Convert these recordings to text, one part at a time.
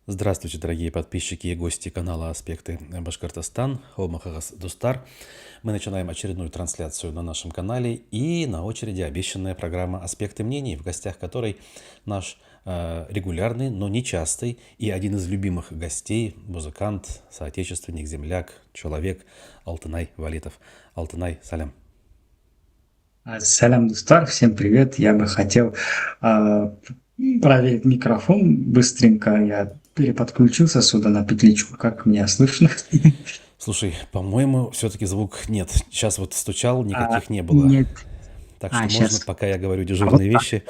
Здравствуйте, дорогие подписчики и гости канала «Аспекты Башкортостан», Холмахагас Дустар. Мы начинаем очередную трансляцию на нашем канале, и на очереди обещанная программа «Аспекты мнений», в гостях которой наш регулярный, но нечастый и один из любимых гостей, музыкант, соотечественник, земляк, человек Алтынай Валитов. Алтынай, салям. Салям, Дустар, всем привет. Я бы хотел а, проверить микрофон быстренько. Я переподключился сюда на петличку. Как меня слышно? Слушай, по-моему, все-таки звук нет. Сейчас вот стучал, никаких не было. Нет. Так что можно, Сейчас. пока я говорю А вот дежурные так. вещи,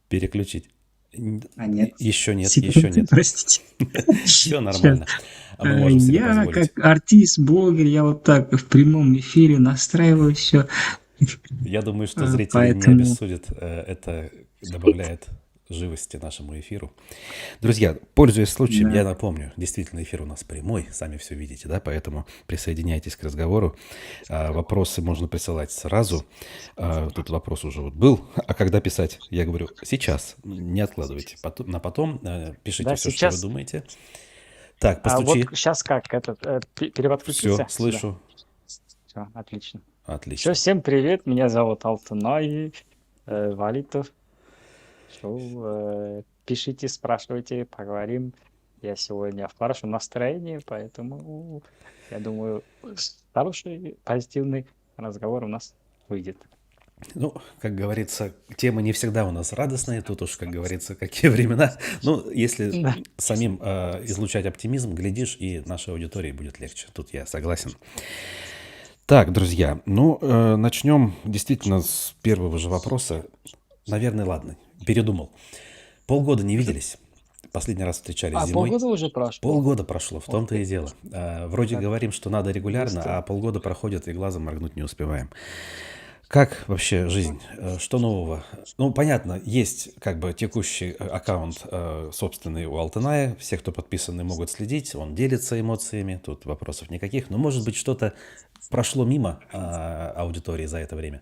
переключить. Нет. Еще нет, еще Секунду, нет. простите. Все Сейчас. нормально. А мы можем себе Я как позволить. артист, блогер, я вот так в прямом эфире настраиваю все. Я думаю, что зрители не Поэтому, обессудят. Это добавляет живости нашему эфиру. Друзья, пользуясь случаем, да. я напомню, действительно эфир у нас прямой, сами все видите, да, поэтому присоединяйтесь к разговору. Вопросы можно присылать сразу. Тут вопрос уже вот был. А когда писать? Я говорю, сейчас, не откладывайте. На потом пишите Да, все, что вы сейчас. думаете. Так, А вот постучи. сейчас как этот Все, переподключился сюда? слышу. Все, отлично. Все, Отлично. всем привет. Меня зовут Алтынай Валитов. Пишите, спрашивайте, поговорим. Я сегодня в хорошем настроении, поэтому я думаю, хороший, позитивный разговор у нас выйдет. Ну, как говорится, темы не всегда у нас радостные, тут уж, как говорится, какие времена. Ну, если Да. самим излучать оптимизм, глядишь, и нашей аудитории будет легче. Тут я согласен. Так, друзья, ну, начнем действительно с первого же вопроса. Наверное, ладно, передумал. Полгода не виделись. Последний раз встречались А зимой. полгода уже прошло. Полгода прошло, в Ух том-то ты, и дело. Вроде как говорим, что надо регулярно, быстро. а полгода проходит, и глазом моргнуть не успеваем. Как вообще жизнь? Что нового? Ну, понятно, есть как бы текущий аккаунт собственный у Алтыная. Все, кто подписаны, могут следить. Он делится эмоциями. Тут вопросов никаких. Но, может быть, что-то прошло мимо аудитории за это время?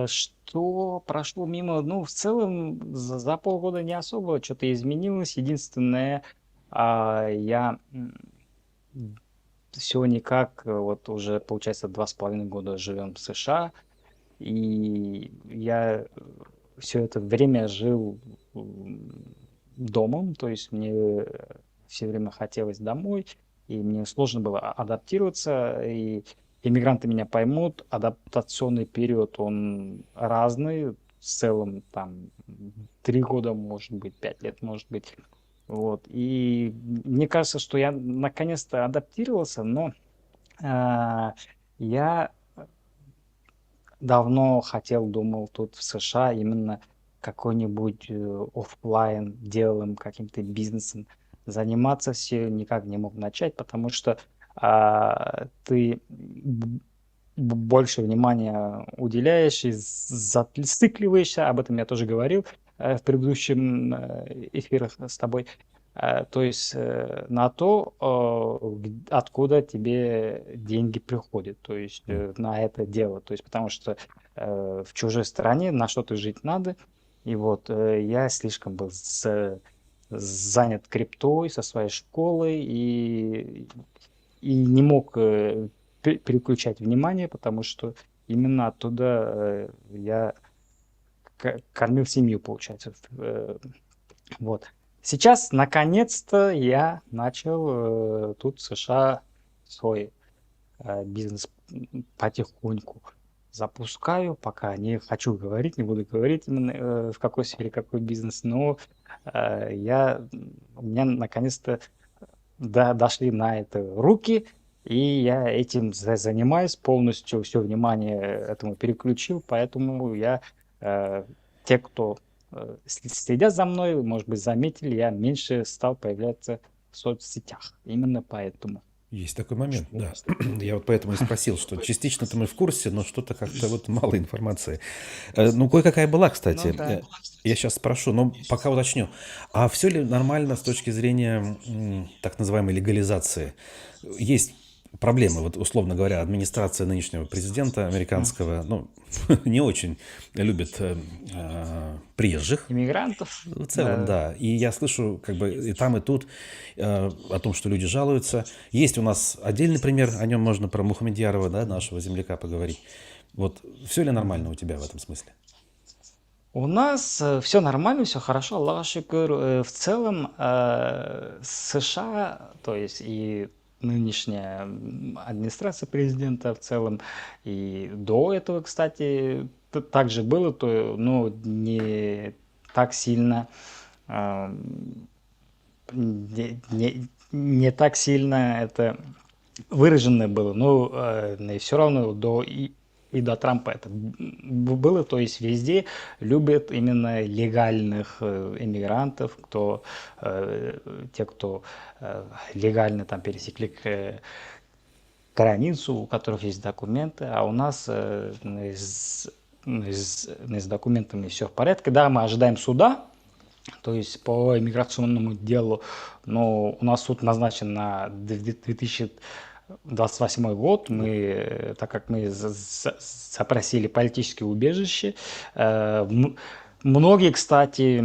Что прошло мимо? Ну, в целом, за полгода не особо что-то изменилось. Единственное, я все никак, вот уже, получается, 2,5 года живем в США, и я все это время жил домом, то есть мне все время хотелось домой, и мне сложно было адаптироваться, и иммигранты меня поймут, адаптационный период, он разный, в целом там 3 года, может быть, 5 лет, может быть. Вот. И мне кажется, что я наконец-то адаптировался, но а, я давно хотел, думал тут в США именно какой-нибудь оффлайн делом, каким-то бизнесом заниматься, все никак не мог начать, потому что ты больше внимания уделяешь и зацикливаешься, об этом я тоже говорил в предыдущем эфирах с тобой, то есть на то, откуда тебе деньги приходят, то есть М. на это дело, то есть потому что в чужой стране на что-то жить надо, и вот я слишком был занят криптой со своей школой и не мог переключать внимание, потому что именно оттуда я кормил семью, получается. Вот. Сейчас, наконец-то, я начал тут в США свой бизнес потихоньку запускаю, пока не хочу говорить, не буду говорить именно в какой сфере какой бизнес, но у меня наконец-то дошли на это руки, и я этим занимаюсь, полностью все внимание этому переключил, поэтому э, те, кто следят за мной, может быть, заметили, я меньше стал появляться в соцсетях. Именно поэтому. Есть такой момент, Что- да. Я вот поэтому и спросил, что частично-то мы в курсе, но что-то как-то вот мало информации. Ну, кое-какая была, Ну кстати. да. Я сейчас спрошу, но пока уточню. А все ли нормально с точки зрения так называемой легализации? Есть проблемы. Вот, условно говоря, администрация нынешнего президента американского, ну, не очень любит приезжих. Иммигрантов, В целом, да. да. И я слышу как бы и там, и тут о том, что люди жалуются. Есть у нас отдельный пример, о нем можно про Мухамедьярова, да, нашего земляка, поговорить. Вот все ли нормально у тебя в этом смысле? У нас все нормально, все хорошо, Аллаху шукр. В целом США, то есть и нынешняя администрация президента в целом, и до этого, кстати, также было, но не так сильно, а, не так сильно это выраженное было, но все равно и до Трампа это было, то есть везде любят именно легальных иммигрантов, те, кто легально там пересекли границу, у которых есть документы, а у нас с документами все в порядке. Да, мы ожидаем суда, то есть по иммиграционному делу, но у нас суд назначен на 2028 год. Так как мы запросили политическое убежище, многие, кстати,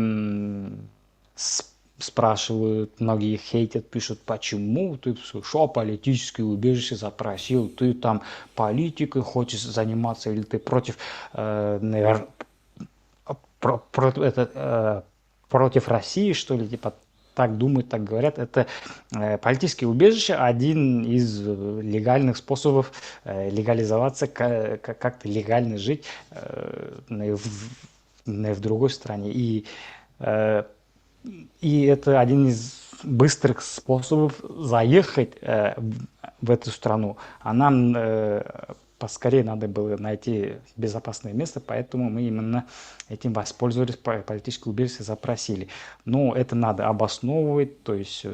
спрашивают, многие хейтят, пишут, почему ты в США политическое убежище запросил, ты там политикой хочешь заниматься или ты против, против России, что ли, типа так думают, так говорят. Это политическое убежище один из легальных способов легализоваться, как-то легально жить в другой стране. И это один из быстрых способов заехать в эту страну. А нам поскорее надо было найти безопасное место, поэтому мы именно этим воспользовались, политическое убежище запросили. Но это надо обосновывать, то есть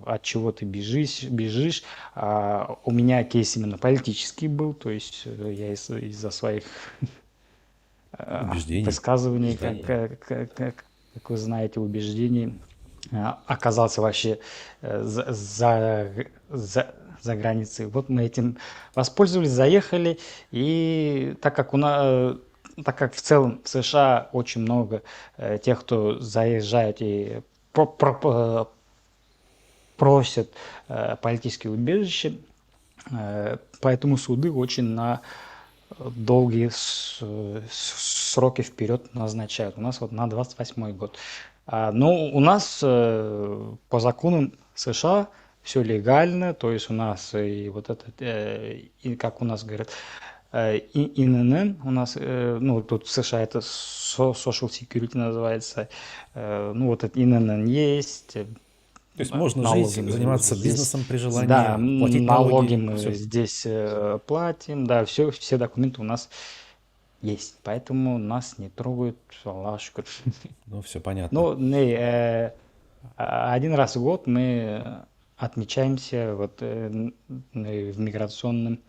от чего ты бежишь. У меня кейс именно политический был, то есть я из-за своих Убеждений. высказываний, Да. как вы знаете, убеждений, оказался вообще за границей. Вот мы этим воспользовались, заехали, и так как в целом в США очень много тех, кто заезжает и просят политические убежища, поэтому суды очень на долгие сроки вперед назначают. У нас вот на 28 год. Но у нас по законам США все легально, то есть у нас и вот это, и как у нас говорят, ИНН, у нас, ну тут в США это Social Security называется, ну вот это ИНН есть, То есть можно налоги жить, мы заниматься здесь, бизнесом при да, желании, платить налоги налоги, мы все. здесь платим, да, все документы у нас есть, поэтому нас не трогают, Аллаху шукр. Ну, все понятно. Ну, один раз в год мы отмечаемся вот в миграционном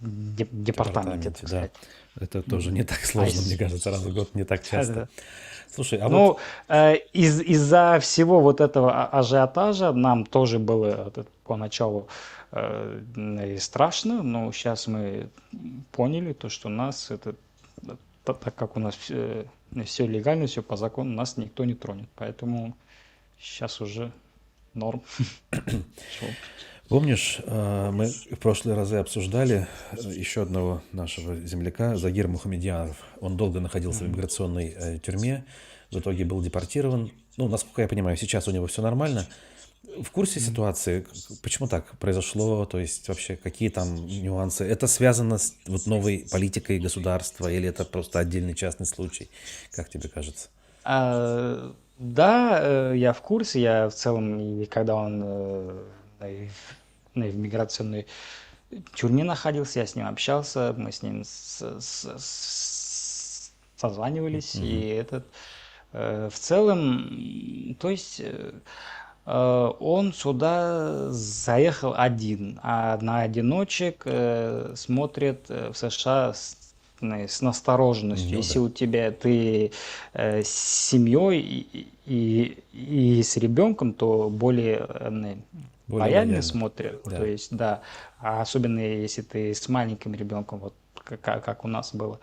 департаменте, так Да. сказать. Это тоже не так сложно, мне Айс. кажется, раз в год не так часто. Да-да. Слушай, а вот Ну, из-за всего вот этого ажиотажа нам тоже было поначалу и страшно, но сейчас мы поняли то, что нас это, так как у нас все легально, все по закону, нас никто не тронет. Поэтому сейчас уже норм. Шо. помнишь, мы в прошлые разы обсуждали еще одного нашего земляка, Загир Мухамедьянов. Он долго находился в миграционной тюрьме, в итоге был депортирован. Ну, насколько я понимаю, сейчас у него все нормально. В курсе ситуации, почему так произошло, то есть вообще какие там нюансы? Это связано с вот новой политикой государства или это просто отдельный частный случай? Как тебе кажется? Да, я в курсе, я в целом, и когда он в миграционной тюрьме находился, я с ним общался, мы с ним созванивались, и в целом, то есть он сюда заехал один, а на одиночек смотрят в США с настороженностью. Ну Если да. у тебя ты с семьей и с ребенком, то более Более лояльно лояльно. смотрят, то Да. есть, да, а особенно если ты с маленьким ребенком, вот как у нас было,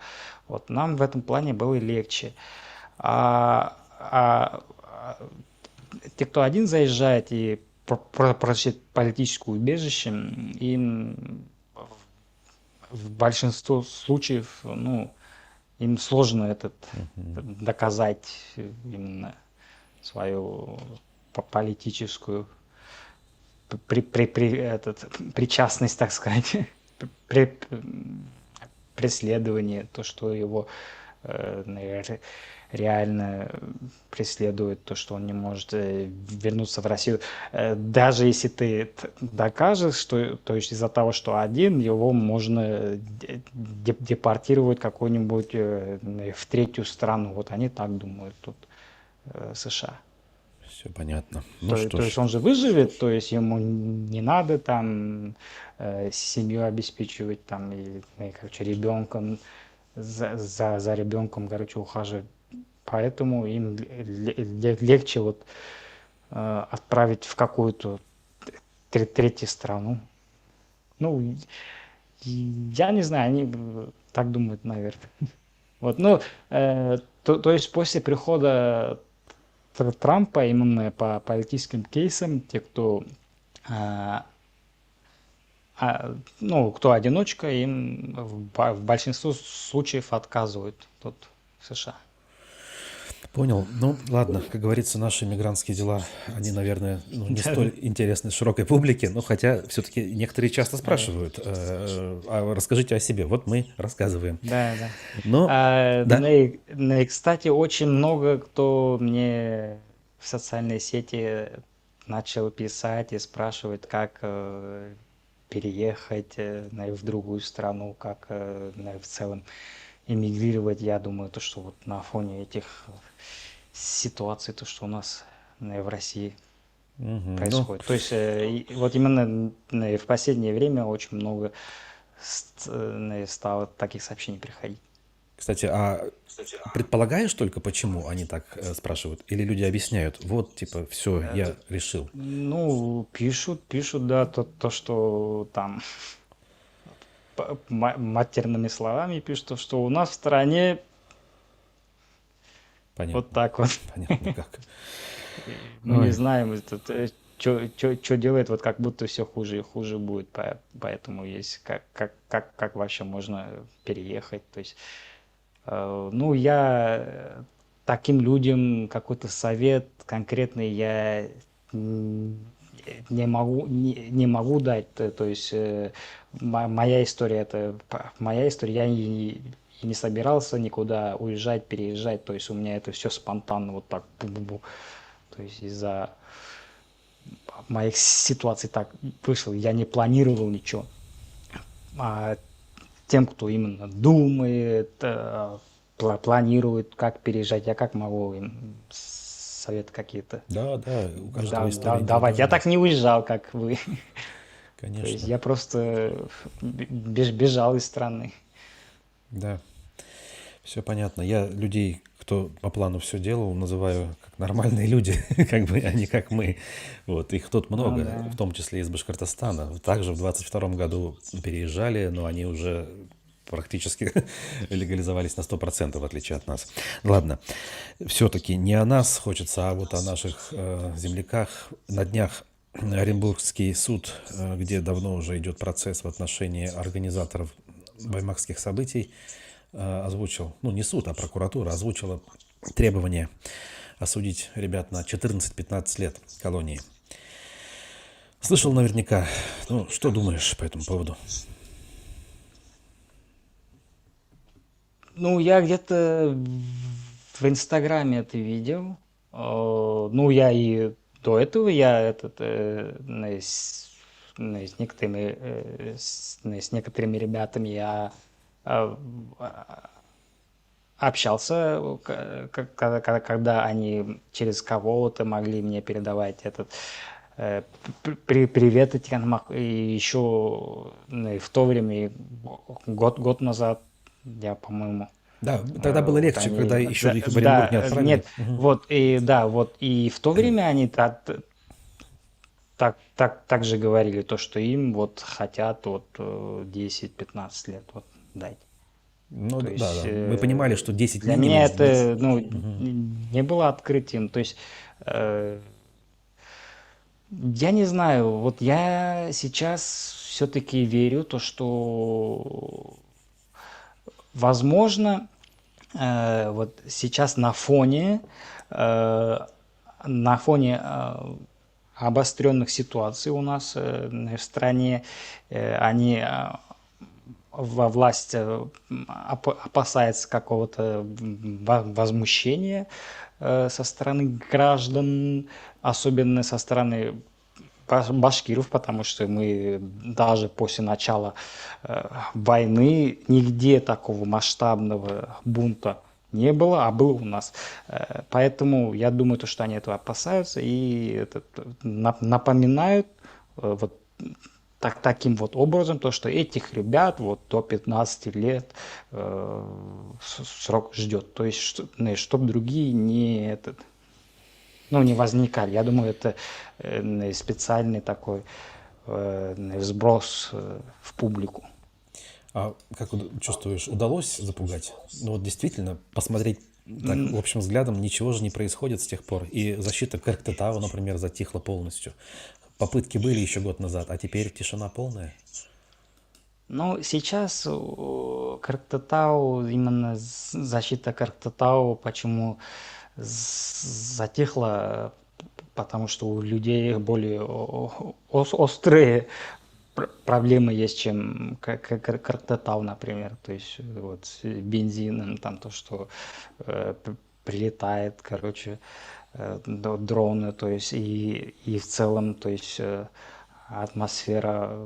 вот нам в этом плане было легче. А те, кто один заезжает и просит политическое убежище, им в большинстве случаев, ну, им сложно доказать именно свою политическую причастность, так сказать, при- преследование, то, что его наверное, реально преследует, то, что он не может вернуться в Россию. Даже если ты докажешь, что, то есть из-за того, что один, его можно депортировать какую-нибудь в третью страну. Вот они так думают тут, США. Все понятно. Ну что То есть ж, он же выживет, то есть ему не надо там семью обеспечивать, там, и короче, ребенком, за ребенком, короче, ухаживать. Поэтому им легче вот отправить в какую-то третью страну. Ну, я не знаю, они так думают, наверное. Вот, ну, то есть после прихода Трампа именно по политическим кейсам, те, кто, а, ну, кто одиночка, им в большинстве случаев отказывают тут в США. понял. Ну, ладно, как говорится, наши мигрантские дела, они, наверное, ну, не столь интересны широкой публике, но хотя все-таки некоторые часто спрашивают, а расскажите о себе. Вот мы рассказываем. Да, да. Но, да, Кстати, очень много кто мне в социальные сети начал писать и спрашивать, как переехать в другую страну, как в целом эмигрировать. Я думаю, то, что вот на фоне этих ситуаций, то, что у нас в России ну, происходит. То есть вот именно в последнее время очень много стало таких сообщений приходить. кстати, а предполагаешь только, почему они так спрашивают? Или люди объясняют, вот, типа, все, я решил. Ну, пишут, да, то, что там матерными словами пишут, то, что у нас в стране Понятно, вот так вот. понятно как. Мы не Ой, знаем, что делает, вот как будто все хуже и хуже будет, поэтому есть как вообще можно переехать, то есть, ну, я таким людям какой-то совет конкретный я не могу дать, то есть моя история, это моя история, я и не собирался никуда уезжать, переезжать, то есть у меня это все спонтанно вот так, бу-бу-бу. То есть из-за моих ситуаций так вышло, я не планировал ничего. А тем, кто именно думает, планирует, как переезжать, я как могу им советы какие-то да, да, у каждого история давать. Я индивидуальная. так не уезжал, как вы. То есть Конечно, я просто бежал из страны. да, все понятно. Я людей, кто по плану все делал, называю как нормальные люди, как бы они как мы. Вот, их тут Ну много, да. в том числе из Башкортостана. Также в 22 году переезжали, но они уже практически легализовались на 100%, в отличие от нас. Ладно, все-таки не о нас хочется, а вот о наших земляках. На днях Оренбургский суд, где давно уже идет процесс в отношении организаторов баймакских событий, озвучил, ну не суд, а прокуратура озвучила требование осудить ребят на 14-15 лет колонии. Слышал наверняка. Ну, что думаешь по этому поводу? Ну, я где-то в Инстаграме это видел. Ну, я и до этого я с некоторыми, с некоторыми ребятами я э, общался, когда они через кого-то могли мне передавать этот привет и еще в то время, год назад, я, по-моему, Да, тогда было вот легче, когда они, еще их в Оренбург не да, отправили. нет, вот, и да, вот, и в то время они так же говорили, то, что им вот хотят вот 10-15 лет вот дать. Ну То да, есть да. Мы понимали, что 10 для меня минимум. это, ну, Мгм. не было открытием. То есть э, я не знаю, вот я сейчас все-таки верю, то, что возможно, вот сейчас э, на фоне обостренных ситуаций у нас в стране, они во власть опасается какого-то возмущения со стороны граждан, особенно со стороны башкиров, потому что мы даже после начала войны нигде такого масштабного бунта не было, а был у нас. Поэтому я думаю, то, что они этого опасаются и напоминают вот таким вот образом, то, что этих ребят вот до 15 лет срок ждет. То есть, чтобы другие не возникали. Я думаю, это специальный такой сброс в публику. А как чувствуешь, удалось запугать? Ну вот действительно, посмотреть так общим взглядом, ничего же не происходит с тех пор. И защита Кыргызстана, например, затихла полностью. Попытки были еще год назад, а теперь тишина полная. Ну, сейчас Кыргызстау, именно защита Кыргызстау, почему затихла, потому что у людей более острые проблемы есть, чем Кыргызстау, например. То есть вот с бензином, там то, что прилетает, короче, дроны, то есть и в целом, то есть атмосфера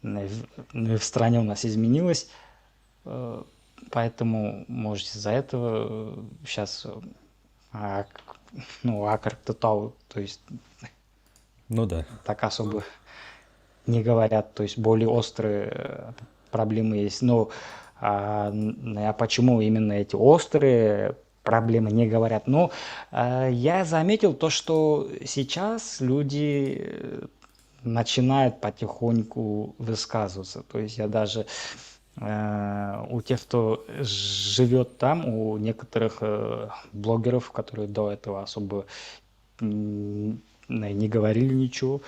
в стране у нас изменилась, поэтому, может, из-за этого сейчас, ну, Кыргызстау, то есть Ну да. так особо не говорят, то есть более острые проблемы есть. Но а почему именно эти острые проблемы не говорят? Ну, я заметил то, что сейчас люди начинают потихоньку высказываться. То есть я даже у тех, кто живет там, у некоторых блогеров, которые до этого особо не говорили ничего,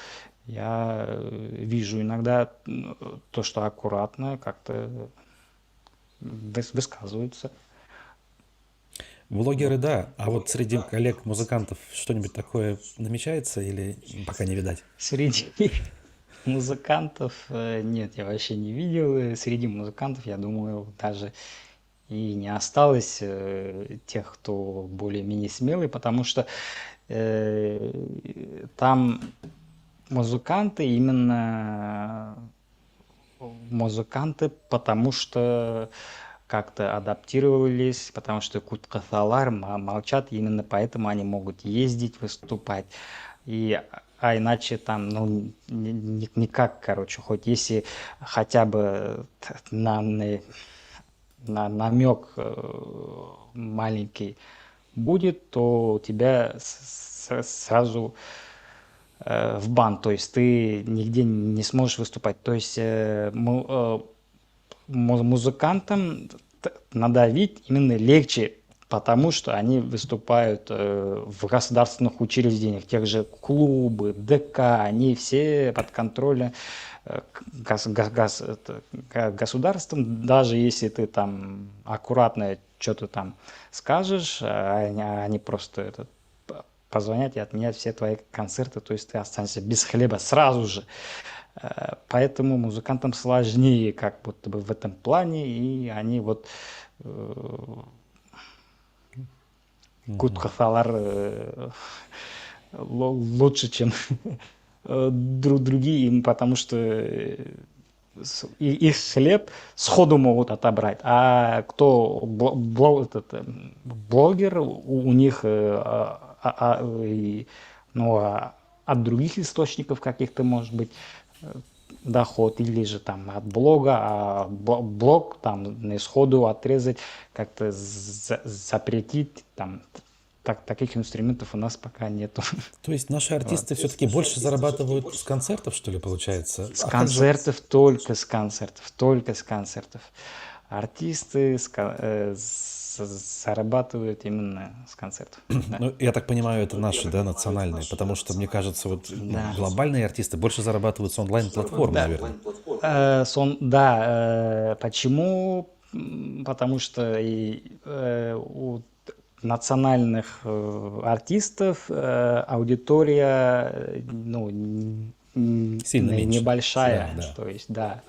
я вижу иногда то, что аккуратно как-то высказываются. Блогеры, Вот. да. А вот среди коллег-музыкантов что-нибудь такое намечается или пока не видать? Среди музыкантов нет, я вообще не видел. Среди музыкантов, я думаю, даже и не осталось тех, кто более-менее смелый, потому что там музыканты именно музыканты, потому что как-то адаптировались, потому что куткафалар молчат, именно поэтому они могут ездить, выступать. И, иначе там, ну, никак, короче, хоть если хотя бы намек маленький будет, то тебя сразу в бан, то есть ты нигде не сможешь выступать. То есть музыкантам надавить именно легче, потому что они выступают в государственных учреждениях, тех же клубы, ДК, они все под контролем государством. Даже если ты там аккуратно что-то там скажешь, они просто позвонят и отменят все твои концерты, то есть ты останешься без хлеба сразу же. Поэтому музыкантам сложнее как будто бы в этом плане, и они вот куткафалар лучше, чем другие, потому что их хлеб сходу могут отобрать. А кто блогер, у них от других источников каких-то, может быть, доход, или же там от блога, а блог там сходу отрезать, как-то запретить, там таких инструментов у нас пока нету. То есть наши Вот. артисты все-таки больше зарабатывают с концертов, что ли, получается? С А как же... концертов, только с концертов, только с концертов. Артисты зарабатывают именно с концертов. Да. Ну, я так понимаю, это наши, да, национальные, потому что, мне кажется, вот Да. глобальные артисты больше зарабатывают с онлайн-платформ, Да. наверное. Почему? Потому что у национальных артистов аудитория Сильно меньше. небольшая, Да, да. то есть, да,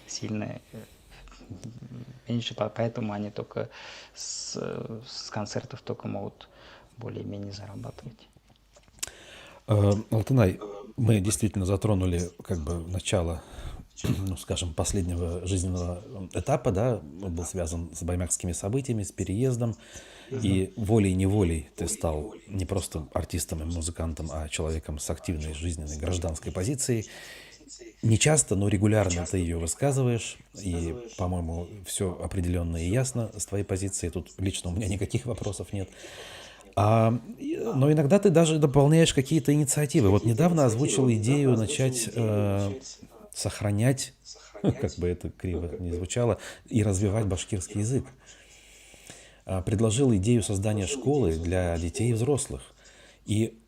сильно меньше, поэтому они только с концертов только могут более-менее зарабатывать. Алтынай, мы действительно затронули как бы начало, ну, скажем, последнего жизненного этапа, да, он был связан с баймакскими событиями, с переездом, и волей-неволей ты стал не просто артистом и музыкантом, а человеком с активной жизненной гражданской позицией. Не часто, но регулярно ты ее высказываешь, и, по-моему, все определенно и ясно с твоей позиции. Тут лично у меня никаких вопросов нет. Но иногда ты даже дополняешь какие-то инициативы. Вот недавно озвучил идею начать сохранять, как бы это криво не звучало, и развивать башкирский язык. Предложил идею создания школы для детей и взрослых. И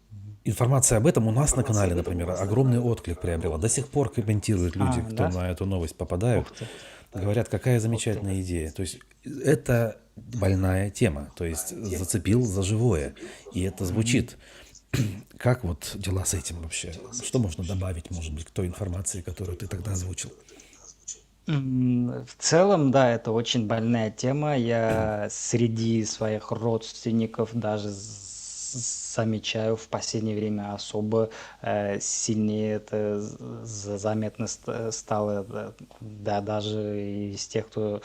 информация об этом у нас на канале, например, огромный отклик приобрела. До сих пор комментируют люди, кто Да? на эту новость попадают. Ух ты. Говорят, какая замечательная идея. То есть это больная тема. То есть зацепил за живое. И это звучит. Как вот дела с этим вообще? Что можно добавить, может быть, к той информации, которую ты тогда озвучил? В целом, да, это очень больная тема. Я среди своих родственников даже замечаю в последнее время особо сильнее это заметно стало, да, даже из тех, кто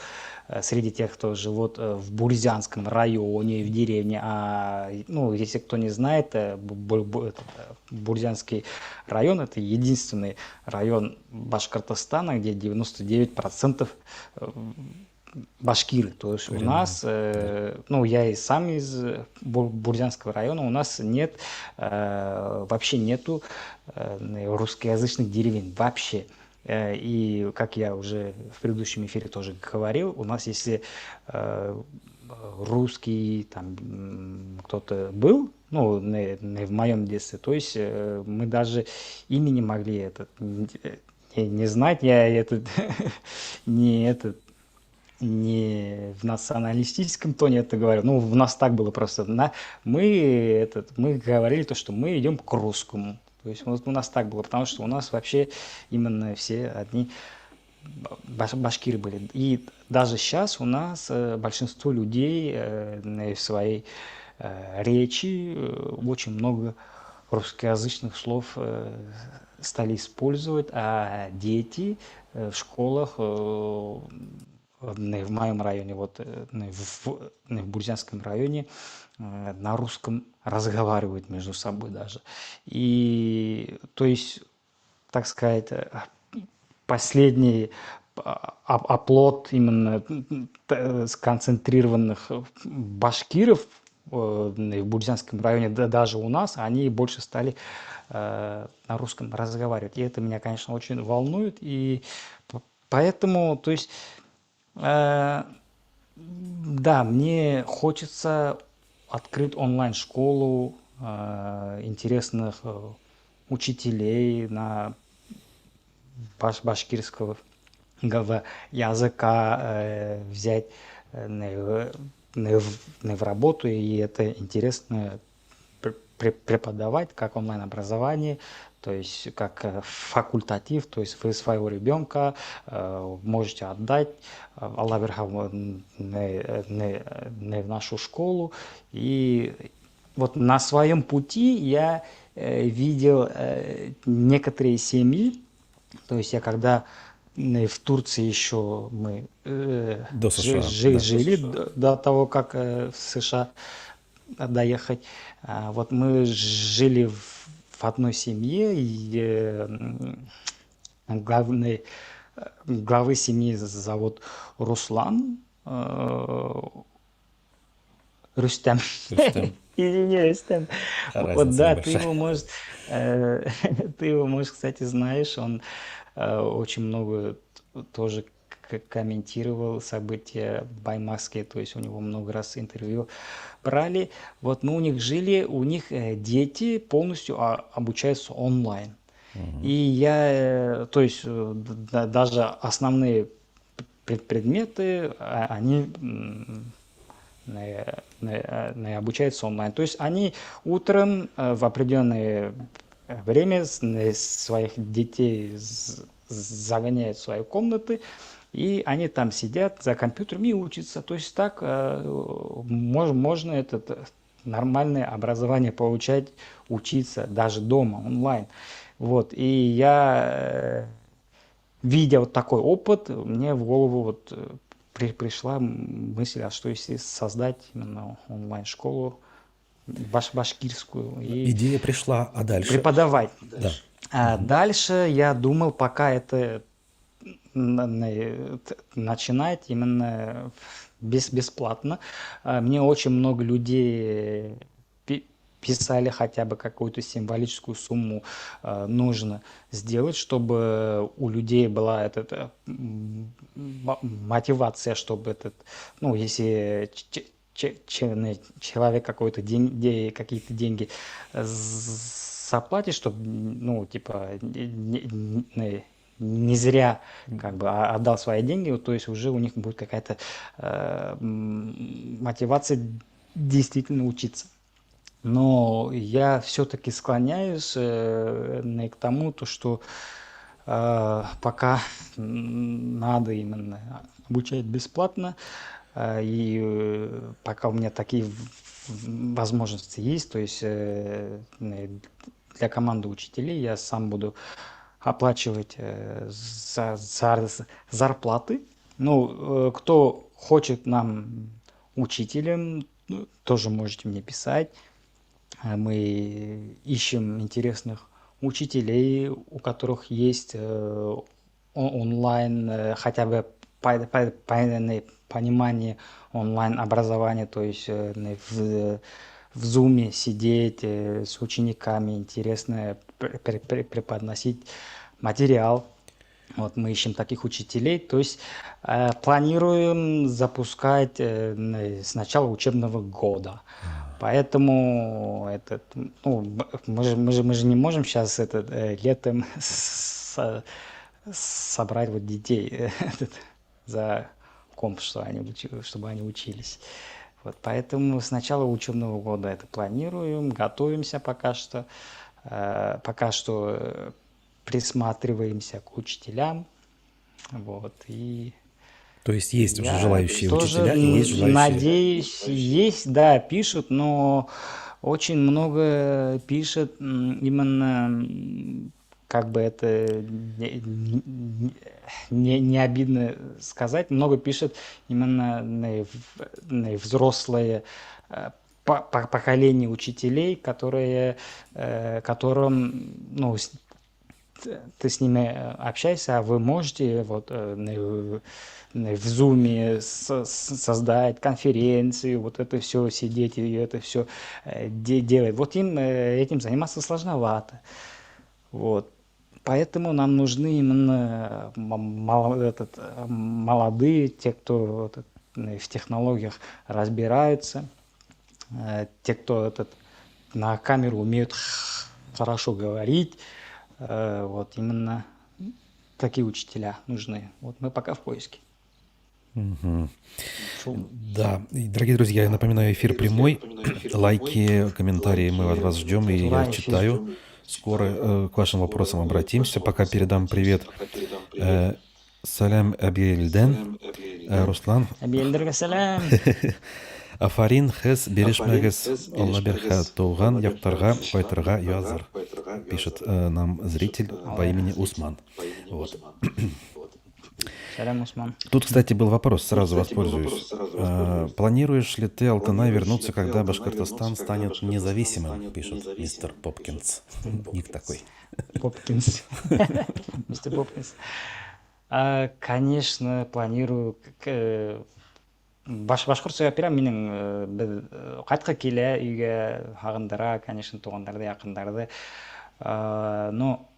среди тех, кто живет в Бурзянском районе, в деревне. Ну, если кто не знает, Бурзянский район — это единственный район Башкортостана, где 99% башкиры. То есть у Коренные, нас, ну, я и сам из Бурзянского района, у нас нет, вообще нету русскоязычных деревень, вообще. И, как я уже в предыдущем эфире тоже говорил, у нас, если русский там кто-то был, ну, не в моем детстве, то есть мы даже имя не могли не знать, я этот не в националистическом тоне это говорю, ну, у нас так было просто. Мы говорили то, что мы идем к русскому. То есть вот у нас так было, потому что у нас вообще именно все одни башкиры были. И даже сейчас у нас большинство людей в своей речи очень много русскоязычных слов стали использовать, а дети в школах в моем районе, вот в Бурзянском районе, на русском разговаривают между собой даже. И, то есть, так сказать, последний оплот именно сконцентрированных башкиров в Бурзянском районе, да, даже у нас, они больше стали на русском разговаривать. И это меня, конечно, очень волнует. И поэтому, то есть, да, мне хочется открыть онлайн-школу интересных учителей на башкирского языка взять в работу, и это интересно преподавать как онлайн-образование, то есть как факультатив, то есть вы своего ребенка можете отдать, Аллах верхав, в нашу школу. И вот на своем пути я видел некоторые семьи, то есть я когда в Турции еще мы До США, да. жили до того, как в США доехать. Вот мы жили в одной семье, и главы семьи зовут Руслан, Рустем. Рустем. Извиняюсь, Стэн. Вот Разница да, ты небольшая. его, может, э, ты его, может, кстати, знаешь, он очень много тоже комментировал события в Баймаке, то есть у него много раз интервью брали. Вот мы у них жили, у них дети полностью обучаются онлайн. И я, то есть даже основные предметы, они обучаются онлайн. То есть они утром в определенное время своих детей загоняют в свои комнаты, и они там сидят за компьютером и учатся. То есть так можно это нормальное образование получать, учиться даже дома, онлайн. Вот. И я, видя вот такой опыт, мне в голову вот пришла мысль, а что если создать именно онлайн-школу башкирскую и Идея пришла, а дальше? преподавать. Да. А дальше я думал, пока это начинать именно бесплатно. Мне очень много людей писали, хотя бы какую-то символическую сумму нужно сделать, чтобы у людей была эта мотивация, чтобы ну, если человек какой-то какие-то деньги заплатит, чтобы, ну, типа, не зря как бы отдал свои деньги, то есть уже у них будет какая-то мотивация действительно учиться. Но я все-таки склоняюсь к тому, что пока надо именно обучать бесплатно, и пока у меня такие возможности есть, то есть для команды учителей я сам буду оплачивать зарплаты. Ну, кто хочет нам учителем, тоже можете мне писать. Мы ищем интересных учителей, у которых есть онлайн, хотя бы понимание онлайн-образования, то есть в Zoom сидеть с учениками, интересно преподносить материал. Вот мы ищем таких учителей, то есть планируем запускать с начала учебного года. Поэтому мы же не можем сейчас летом собрать вот детей за комп, чтобы они учились. Вот, поэтому с начала учебного года это планируем, готовимся пока что. Пока что присматриваемся к учителям. Вот, и То есть есть уже я желающие тоже учителя и есть желающие... надеюсь, есть, да, пишут, но очень много пишет именно, как бы это не обидно сказать, много пишет именно взрослые поколение учителей, которым, ну, ты с ними общаешься, а вы можете вот в Zoom создать конференцию, вот это все сидеть и это все делать. Вот им этим заниматься сложновато. Вот. Поэтому нам нужны именно молодые, те, кто в технологиях разбираются, те, кто на камеру умеют хорошо говорить. Вот именно такие учителя нужны. Вот мы пока в поиске. Да, и, дорогие друзья, я напоминаю, эфир прямой. Лайки, комментарии мы от вас ждем, и я читаю. Скоро к вашим вопросам обратимся. Пока передам привет Салям Абиелден, Руслан. Абиелдерге салям. Афарин хез берешмегез Алла берха туган яктарга кайтырга языр. Пишет нам зритель по имени Усман. Вот. Салям, Усман. Тут, кстати, был вопрос, сразу воспользуюсь. Планируешь ли ты, Алтынай, вернуться, когда Башкортостан станет независимым, пишет мистер Попкинс. Ник такой. Попкинс. Мистер Попкинс. Конечно, планирую Башкұртсуға прям менің қайтқа келе үйге ағындыра, конечно, туғандарды, жақындарды. Но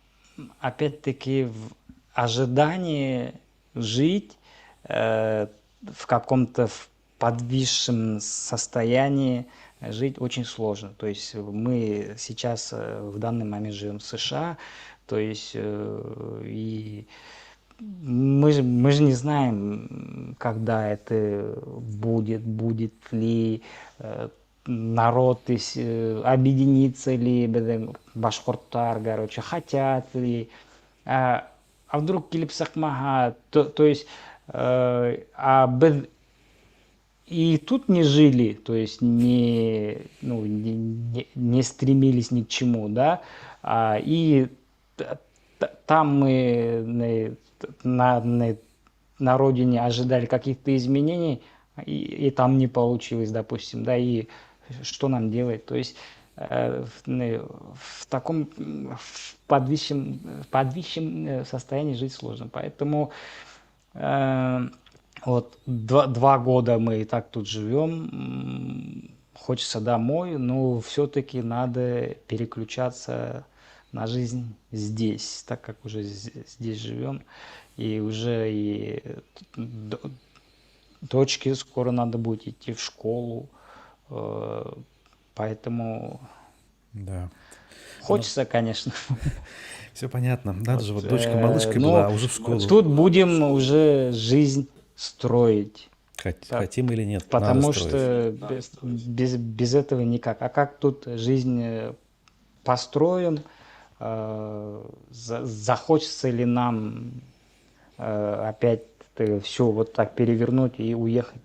опять-таки в ожидании жить в каком-то подвисшем состоянии жить очень сложно. То есть мы сейчас в данный момент живем в США, то есть и мы же не знаем, когда это будет ли народ объединится ли, башқұрттар, короче, хотят ли, а вдруг келіп сақмаға, то есть, и тут не жили, то есть не стремились ни к чему, да, и там мы на родине ожидали каких-то изменений, и там не получилось, допустим, да, и что нам делать? То есть в таком подвисшем состоянии жить сложно. Поэтому вот 2 года мы и так тут живем, хочется домой, но все-таки надо переключаться на жизнь здесь, так как уже здесь живем, и уже и дочке скоро надо будет идти в школу, поэтому Да. хочется, конечно. Все понятно. Надо же, вот Вот, дочка малышкой но была, а уже в школу. тут будем уже жизнь строить, Хотим или нет, надо потому строить. что без этого никак. А как тут жизнь построим, захочется ли нам опять все вот так перевернуть и уехать,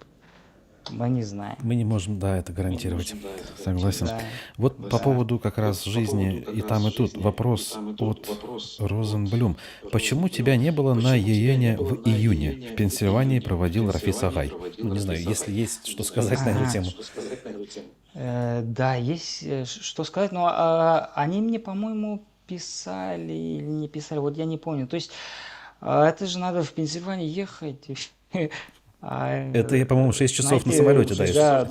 мы не знаем. Мы не можем, да, это гарантировать. Согласен. Да. Вот по поводу как раз жизни и там, и тут вопрос от Розенблюм. Почему тебя не было на ЕЕНе в июне? В Пенсильвании проводил Рафис Агай. Ну, не знаю, если есть что сказать на эту тему. Да, есть что сказать, но они мне, по-моему, писали или не писали, вот я не помню. То есть это же надо в Пенсильванию ехать. Это я, по-моему, 6 часов на Знаете, самолете да,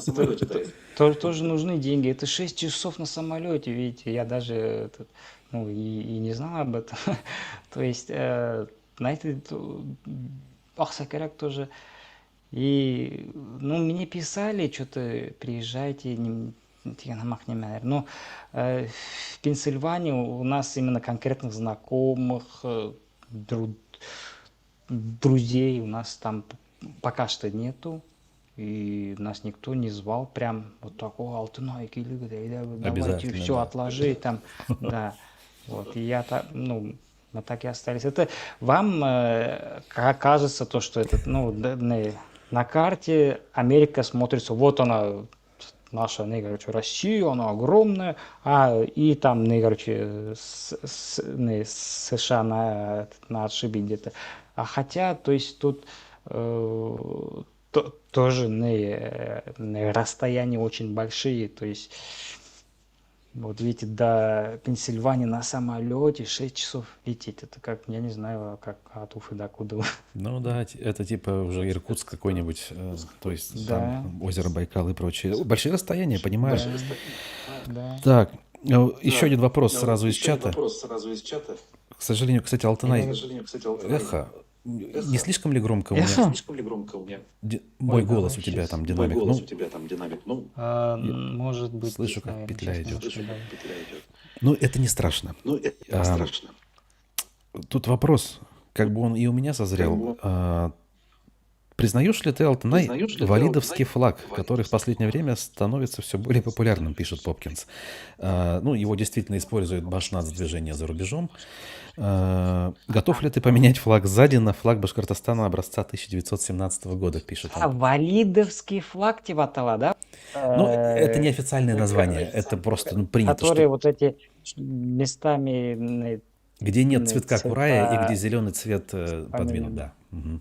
даешь. тоже нужны деньги. Это 6 часов на самолете, видите, я даже и не знал об этом. То есть, знаете, Ахсакарак тоже. И, мне писали, что-то приезжайте, но в Пенсильвании у нас именно конкретных знакомых, друзей у нас там пока что нету. И нас никто не звал прям вот такого Алтынай, давайте Обязательно, все да. отложи там, да. Вот, и я так, мы так и остались. Это вам кажется то, что это, на карте Америка смотрится, вот она, наша, Россия, она огромная, и там, США на отшибе где-то. А хотя, то есть тут тоже расстояния очень большие, то есть вот видите, до Пенсильвании на самолете 6 часов лететь, это как, я не знаю, как от Уфы до куда. Ну да, это типа уже Иркутск какой-нибудь, то есть там озеро Байкал и прочее. Большие расстояния, понимаешь? Да. Так, еще один вопрос сразу из чата. К сожалению, кстати, Алтынай, эхо. Не слишком ли громко у Эхо? меня? Мой голос у тебя там динамик. Может быть, слышу, как наверное, петля сейчас идет. немножко, да. Ну, это не страшно. Тут вопрос, как бы он и у меня созрел. Признаешь ли ты, Алтынай, валидовский флаг, который в последнее время становится все более популярным, пишет Попкинс. Его действительно использует Башнац-движение за рубежом. Готов ли ты поменять флаг сзади на флаг Башкортостана образца 1917 года, пишет он. Валидовский флаг Тиватала, да? Это не официальное название, это просто принято. Которые вот эти местами... Где нет цветка курая и где зеленый цвет подвинут, да. Угу.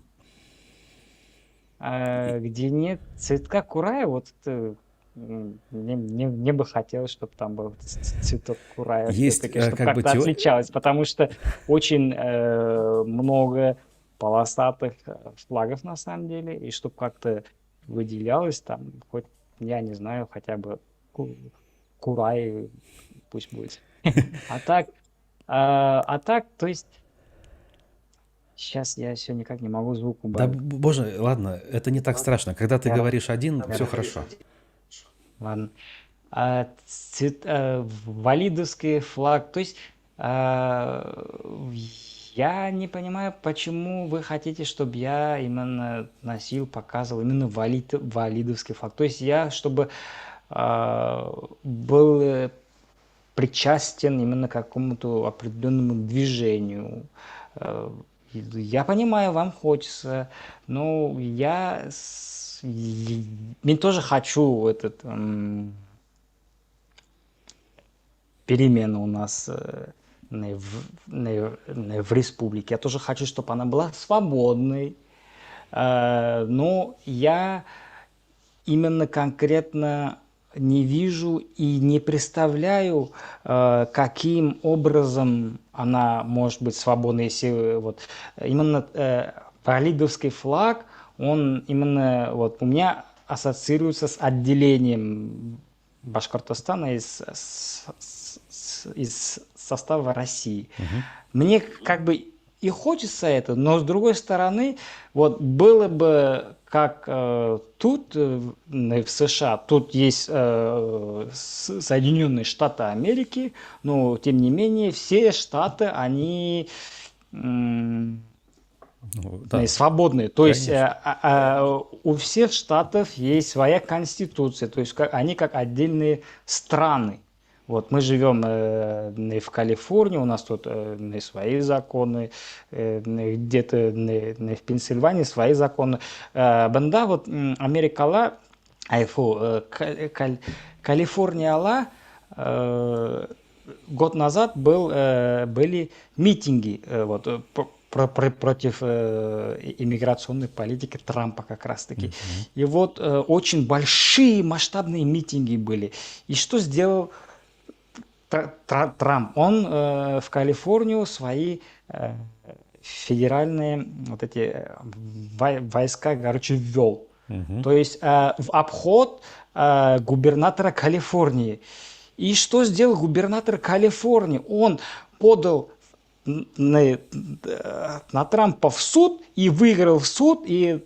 Где нет цветка курая, вот мне бы хотелось, чтобы там был цветок курая, есть чтобы как-то отличалось, потому что очень много полосатых флагов на самом деле, и чтобы как-то выделялось, там, хоть, я не знаю, хотя бы Курай пусть будет. А так, то есть, сейчас я все никак не могу звук Да, убавить. боже, ладно, это не так страшно. Когда ты Я говоришь один, все хорошо. Ладно. Валидовский флаг. То есть я не понимаю, почему вы хотите, чтобы я именно носил, показывал именно валидовский флаг. То есть я, чтобы был причастен именно к какому-то определенному движению. Я понимаю, вам хочется, но я тоже хочу перемену у нас в республике. Я тоже хочу, чтобы она была свободной. Но я именно конкретно не вижу и не представляю, каким образом она может быть свободной, если вот именно валидовский флаг, он именно вот у меня ассоциируется с отделением Башкортостана из состава России. Мне как бы и хочется это, но с другой стороны, вот было бы как тут в США, тут есть Соединенные Штаты Америки, но тем не менее все штаты, они Да, свободные. То есть конечно. у всех штатов есть своя конституция, то есть они как отдельные страны. Вот мы живем в Калифорнии, у нас тут свои законы, где-то в Пенсильвании свои законы. Банда вот Америкала, Калифорнияла год назад были митинги вот, против иммиграционной политики Трампа как раз-таки. И вот очень большие масштабные митинги были. И что сделал Трамп? Он в Калифорнию свои федеральные вот эти войска, короче, ввел. То есть в обход губернатора Калифорнии. И что сделал губернатор Калифорнии? Он подал на Трампа в суд и выиграл в суд, и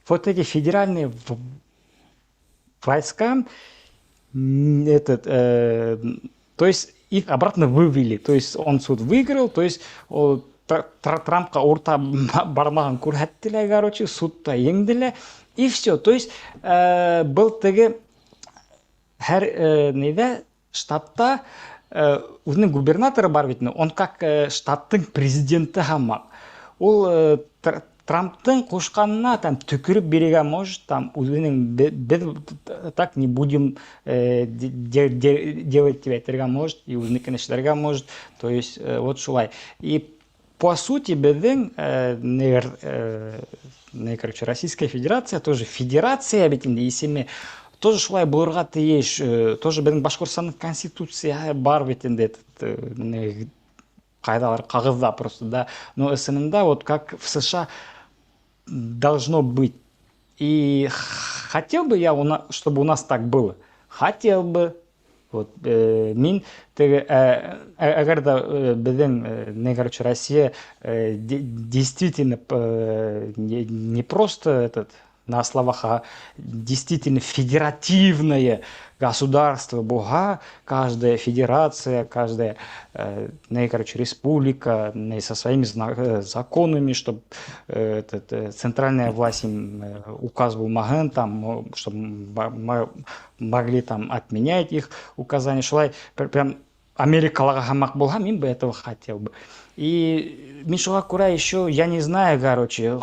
вот эти федеральные войска, то есть их обратно вывели, то есть он суд выиграл, то есть Трампқа орта бармағын көрсеттілер, короче, судта еңділер, и все. То есть былтырғы неде штатта өзінің губернаторы бар бетіне, он как штаттың президенті хамақ. Ол Трамптың қошқанына там түкіріп береге может, там өзінің так не будем делать тебя терга может, и өзінікін іштерге может, то есть вот шулай. И по сути, біздің короче, Российская Федерация, тоже федерация бетінде есеме, тоже шулай бұлырға тиеш, тоже біздің Башқұртстанның конституция бар бетінде, қайдалар қағызда просто, да, но СНМда вот как в США должно быть. И хотел бы я, чтобы у нас так было, хотел бы. Вот, мен эгер біздің короче, Россия действительно не просто на словах, а действительно федеративное государство Бога, каждая федерация, каждая короче, республика со своими законами, чтобы центральная власть им указывала маген, там, чтобы могли там отменять их указания. Шулай прям Америкаларға хамақ болға, мен бы этого хотел бы. И Мишуға Кура еще, я не знаю, короче,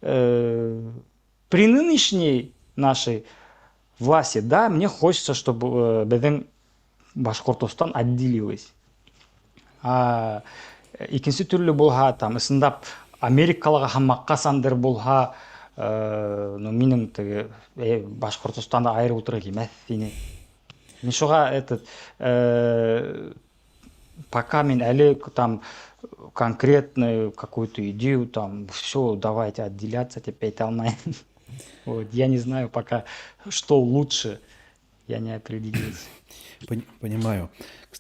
при нынешней нашей власти, да, мне хочется, чтобы біздің Башқұртстан отделилась. Екінші түрлі болға, там, ысындап, Америкаларға хамаққа сандыр болға, но менің Башқұртстанды айыры отыра кемәс дейіне. Мен шуға пока мен әлі там конкретную какую-то идею, там, все, давайте отделяться теперь алмай. Вот, я не знаю пока, что лучше, я не определился. Понимаю.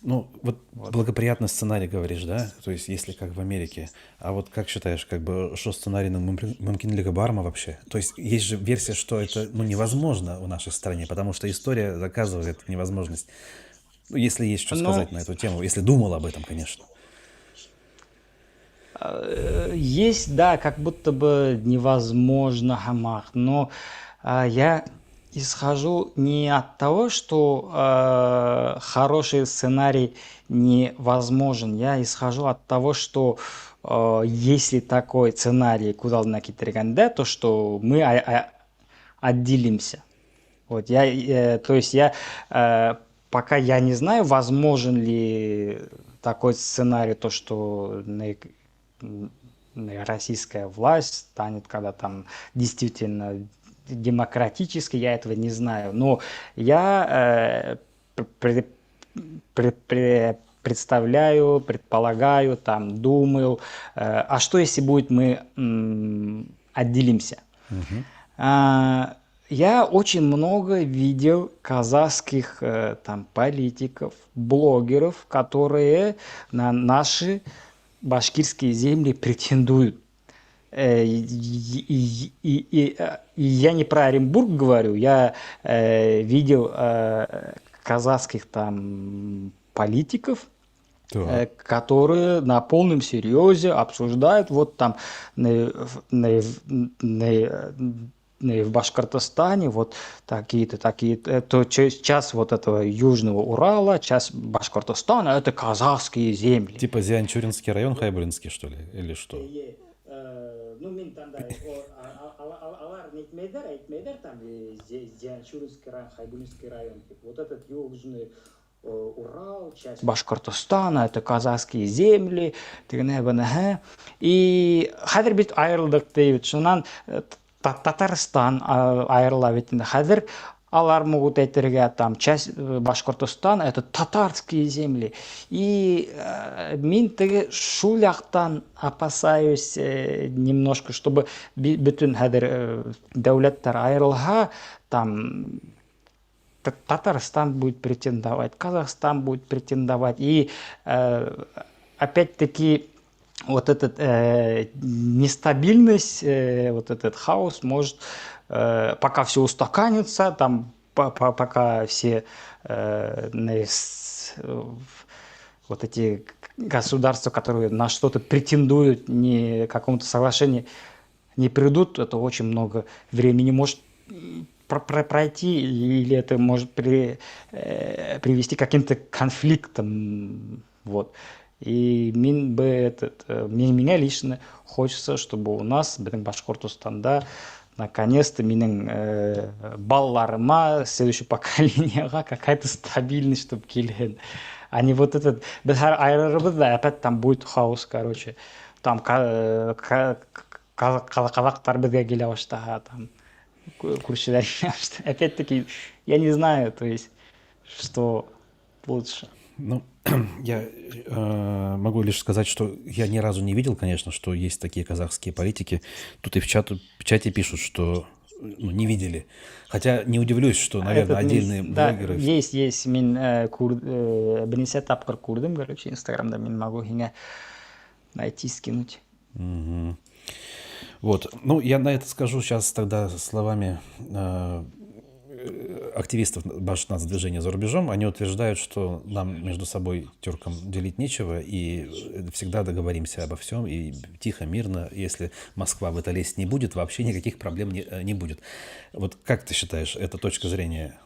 Ну, вот Вот. благоприятный сценарий говоришь, да? То есть, если как в Америке. А вот как считаешь, как бы, что сценарий мумкин ли барма вообще? То есть, есть же версия, что это, ну, невозможно в нашей стране, потому что история доказывает невозможность. Ну, если есть что Ну, сказать на эту тему, если думал об этом, конечно. есть, да, как будто бы невозможно хамах, но я исхожу не от того, что хороший сценарий невозможен, я исхожу от того, что если такой сценарий куда-то кетиргенде, то что мы отделимся. Вот то есть пока я не знаю, возможен ли такой сценарий, то что российская власть станет когда там действительно демократической, я этого не знаю. Но я представляю, предполагаю, там, думаю, а что если будет мы отделимся? Я очень много видел казахских там политиков, блогеров, которые на наши башкирские земли претендуют. И я не про Оренбург говорю, я видел казахских там политиков, Так. которые на полном серьезе обсуждают вот там в Башкортостане вот такие-то, то часть вот этого Южного Урала, часть Башкортостана, это казахские земли. Типа Зианчуринский район, Хайбулинский, что ли? Или что? Ну, мен таңдай, алар нетмейдер, там, Зианчуринский район, Хайбулинский район, вот этот Южный Урал, часть Башкортостана, это казахские земли, и хәзер бит айырылдык дейбит, шунан Татарстан айырыла бит инде. Хәзер алар могут әйтергә, там, часть Башкортостана, это татарские земли. И мин теге шул яктан опасаюсь немножко, чтобы бүтүн хәзер дәүләттәр айырылһа, там Татарстан будет претендовать, Казахстан будет претендовать. И опять-таки вот эта нестабильность, вот этот хаос может, пока все устаканится, там, пока все вот эти государства, которые на что-то претендуют, не к какому-то соглашению не придут, это очень много времени может пройти, или это может привести к каким-то конфликтам. Вот. И меня лично хочется, чтобы у нас, Башкортостанда, наконец-то балларыма, следующее поколение, какая-то стабильность, чтобы келген. А не вот этот, да, опять там будет хаос, короче. Там казактар бізге келе баштаға, там, көршілер келе баштаға. Опять-таки, я не знаю, то есть, что лучше. Ну, я могу лишь сказать, что я ни разу не видел, конечно, что есть такие казахские политики. Тут и в чате пишут, что не видели. Хотя не удивлюсь, что, наверное, отдельные блогеры... Да, есть. Мен бірнеше тапқыр көрдім, короче, инстаграмда, мен могу найти, скинуть. Угу. Вот. Ну, я на это скажу сейчас тогда словами активистов Башнацдвижения за рубежом. Они утверждают, что нам между собой, тюркам, делить нечего, и всегда договоримся обо всем, и тихо, мирно. Если Москва в это лезть не будет, вообще никаких проблем не будет. Вот как ты считаешь, эта точка зрения,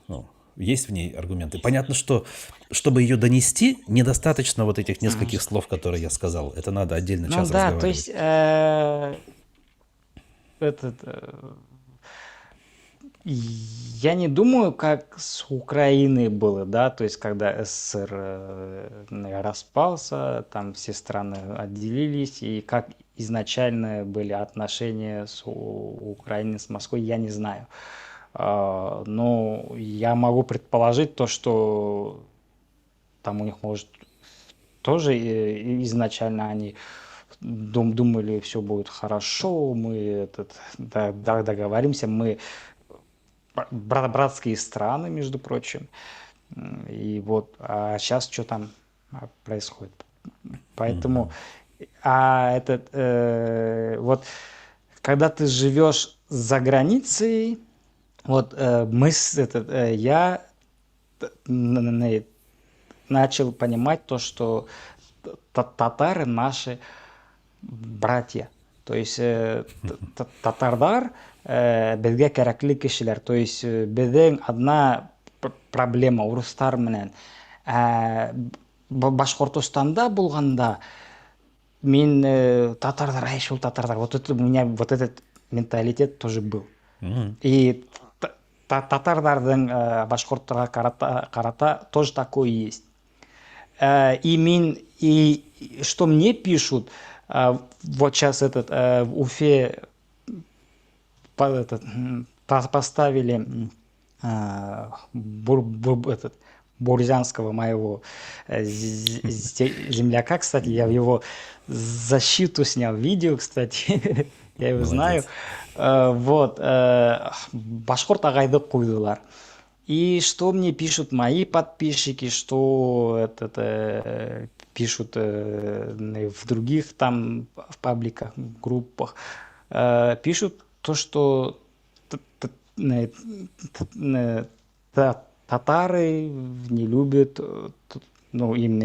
есть в ней аргументы? Понятно, что чтобы ее донести, недостаточно вот этих нескольких слов, которые я сказал. Это надо отдельно час разговаривать. То есть я не думаю, как с Украиной было, да, то есть когда СССР распался, там все страны отделились, и как изначально были отношения с Украиной, с Москвой, я не знаю. Но я могу предположить то, что там у них, может, тоже изначально они думали, все будет хорошо, мы договоримся, мы братские страны, между прочим. И вот, а сейчас что там происходит? Поэтому, вот, когда ты живешь за границей, вот я начал понимать то, что татары наши братья. То есть татардар безге кереклі кишилер. То есть безден одна проблема урустар менен. Башкортостанда булганда мен татардар, шул татардар. Вот это у меня вот этот менталитет тоже был. И татардардың башкорттарға карата тоже такое есть. И что мне пишут, вот сейчас в Уфе поставили бурзянского моего земляка, кстати, я в его защиту снял видео, кстати, я его знаю. Вот, башкорт агайды куйдылар. И что мне пишут мои подписчики, что пишут в других там в пабликах, группах, пишут то, что татары не любят, ну, им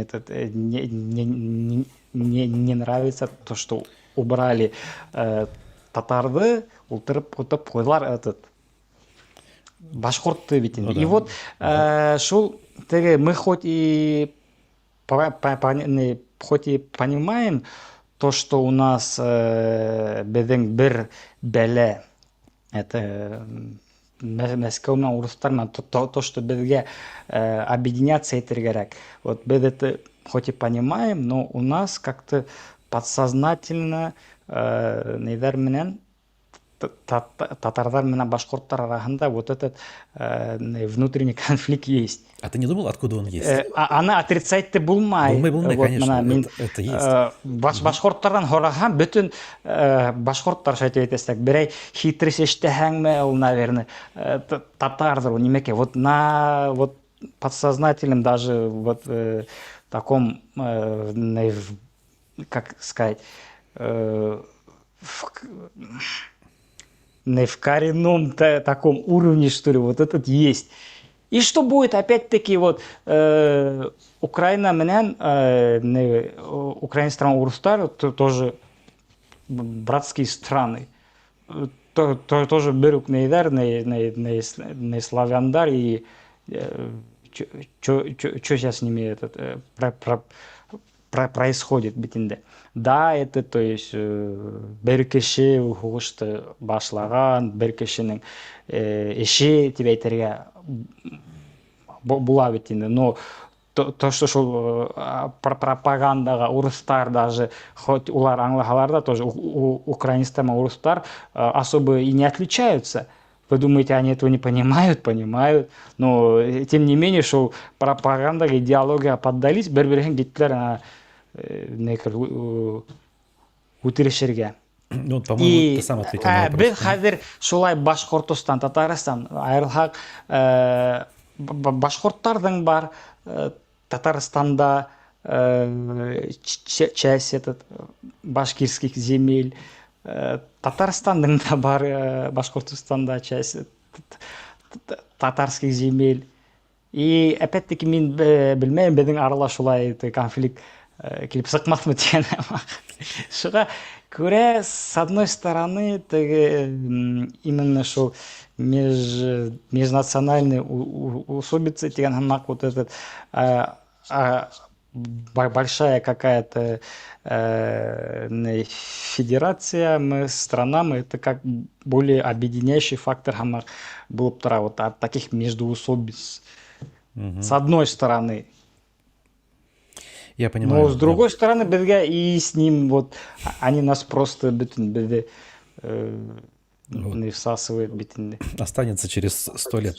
не нравится то, что убрали татарды, утырып қойдылар башқұртты бетінде. И вот шул мы хоть и понимаем то, что у нас біздің бір бәле, это Мәскеу мен орыстармен, то, что бізге объединяться етер керек. Вот біз это хоть и понимаем, но у нас как-то подсознательно нейдер менен татардар менен башкорттар арасында вот этот внутренний конфликт есть. А ты не думал, откуда он есть? Аны отрицать-ты булмай. Булмай, конечно, это есть. Башкорттардан хораган бүтүн башкорттар шайтып айтасак, берей хитрис эштехеңме, ол, наверное, татардыр, ол немеке. Вот на вот подсознательном даже вот таком, как сказать, в коренном таком уровне, что ли, вот этот есть. И что будет, опять-таки, вот Украина менен, Украина страна урустар, тоже братские страны. Тоже берут нейдар, не славяндар, и что сейчас с ними происходит битинде. Да, это, то есть, бір кіші хуғышты башлаган, бір кішінің іші тебе айтерге була битинде. Но то, что пропагандаға урыстар даже, хоть улар аңлахалар да, тоже украинстар мен урыстар особо и не отличаются. Вы думаете, они этого не понимают? Понимают. Но, тем не менее, что пропаганда, идеология поддались, бір-бірген кеттілер өтірешерге. Ну, по-моему, ты сам ответил на вопрос. Біз қазір шулай Башқұртстан, Татарстан айырылсақ, башқұрттардың бар Татарстанда часть башкирских земель, Татарстандың да бар Башқұртстанда часть татарских земель. И опять-таки мен білмеймін, біздің арала шулай конфликт келіп сықмақмы деген. Шуға көре, с одной стороны, именно что межнациональные усобицы, вот этот большая какая-то федерация, мы страна, мы это как более объединяющий фактор был вот от таких междуусобиц. С одной стороны. Я понимаю. Но с другой стороны, и с ним вот они нас просто не всасывают. Останется через 100 лет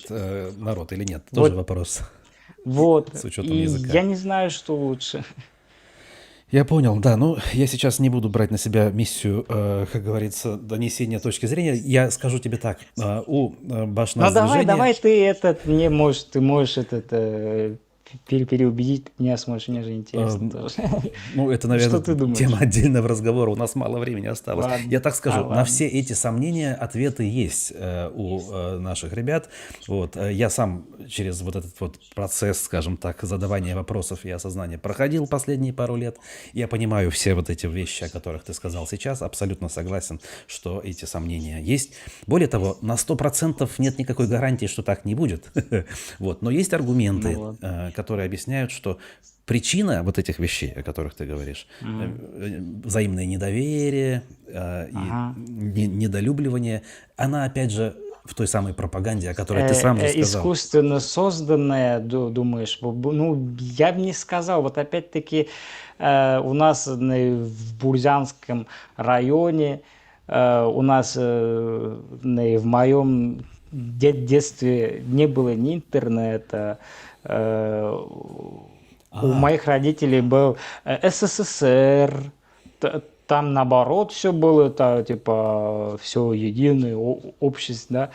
народ или нет? Тоже вот, вопрос. Вот. С учетом и языка. Я не знаю, что лучше. Я понял, да. Ну, я сейчас не буду брать на себя миссию, как говорится, донесения точки зрения. Я скажу тебе так. У Ну давай, движения, ты этот, ты можешь этот переубедить меня, сможешь, мне же интересно эм, тоже. ну, это, Что наверное, ты тема думаешь? отдельного разговора. У нас мало времени осталось. Ладно, Я так скажу, на ладно. все эти сомнения ответы есть у наших ребят. Вот. Я сам через вот этот вот процесс, скажем так, задавания вопросов и осознания проходил последние пару лет. Я понимаю все вот эти вещи, о которых ты сказал сейчас. Абсолютно согласен, что эти сомнения есть. Более того, на 100% нет никакой гарантии, что так не будет. Вот. Но есть Ну аргументы, вот. которые объясняют, что причина вот этих вещей, о которых ты говоришь, взаимное недоверие и Ага. недолюбливание, она опять же в той самой пропаганде, о которой ты сам же сказал. Искусственно созданное, думаешь, ну, я бы не сказал, вот опять-таки у нас в Бурзянском районе, у нас в моем детстве не было ни интернета, у А, моих родителей был СССР, там наоборот все было, типа все единое общество,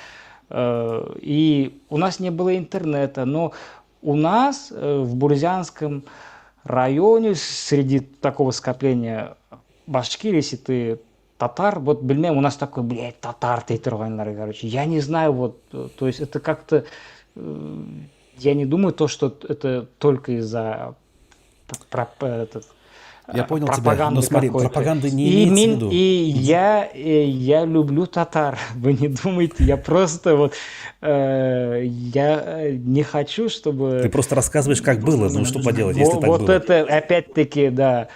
да. И у нас не было интернета, но у нас в Бурзянском районе среди такого скопления башкир, если ты татар, вот, блин, у нас такой, блядь, татар тейтервайнлары, короче, я не знаю, вот, то есть это как-то, э, я не думаю то, что это только из-за я понял тебя, но пропаганды смотри, какой-то. пропаганды не имеется в виду. Я люблю татар. Вы не думайте, я просто вот я не хочу, Ты чтобы просто рассказываешь, как было, ну что поделать, если так вот было. это опять-таки, да,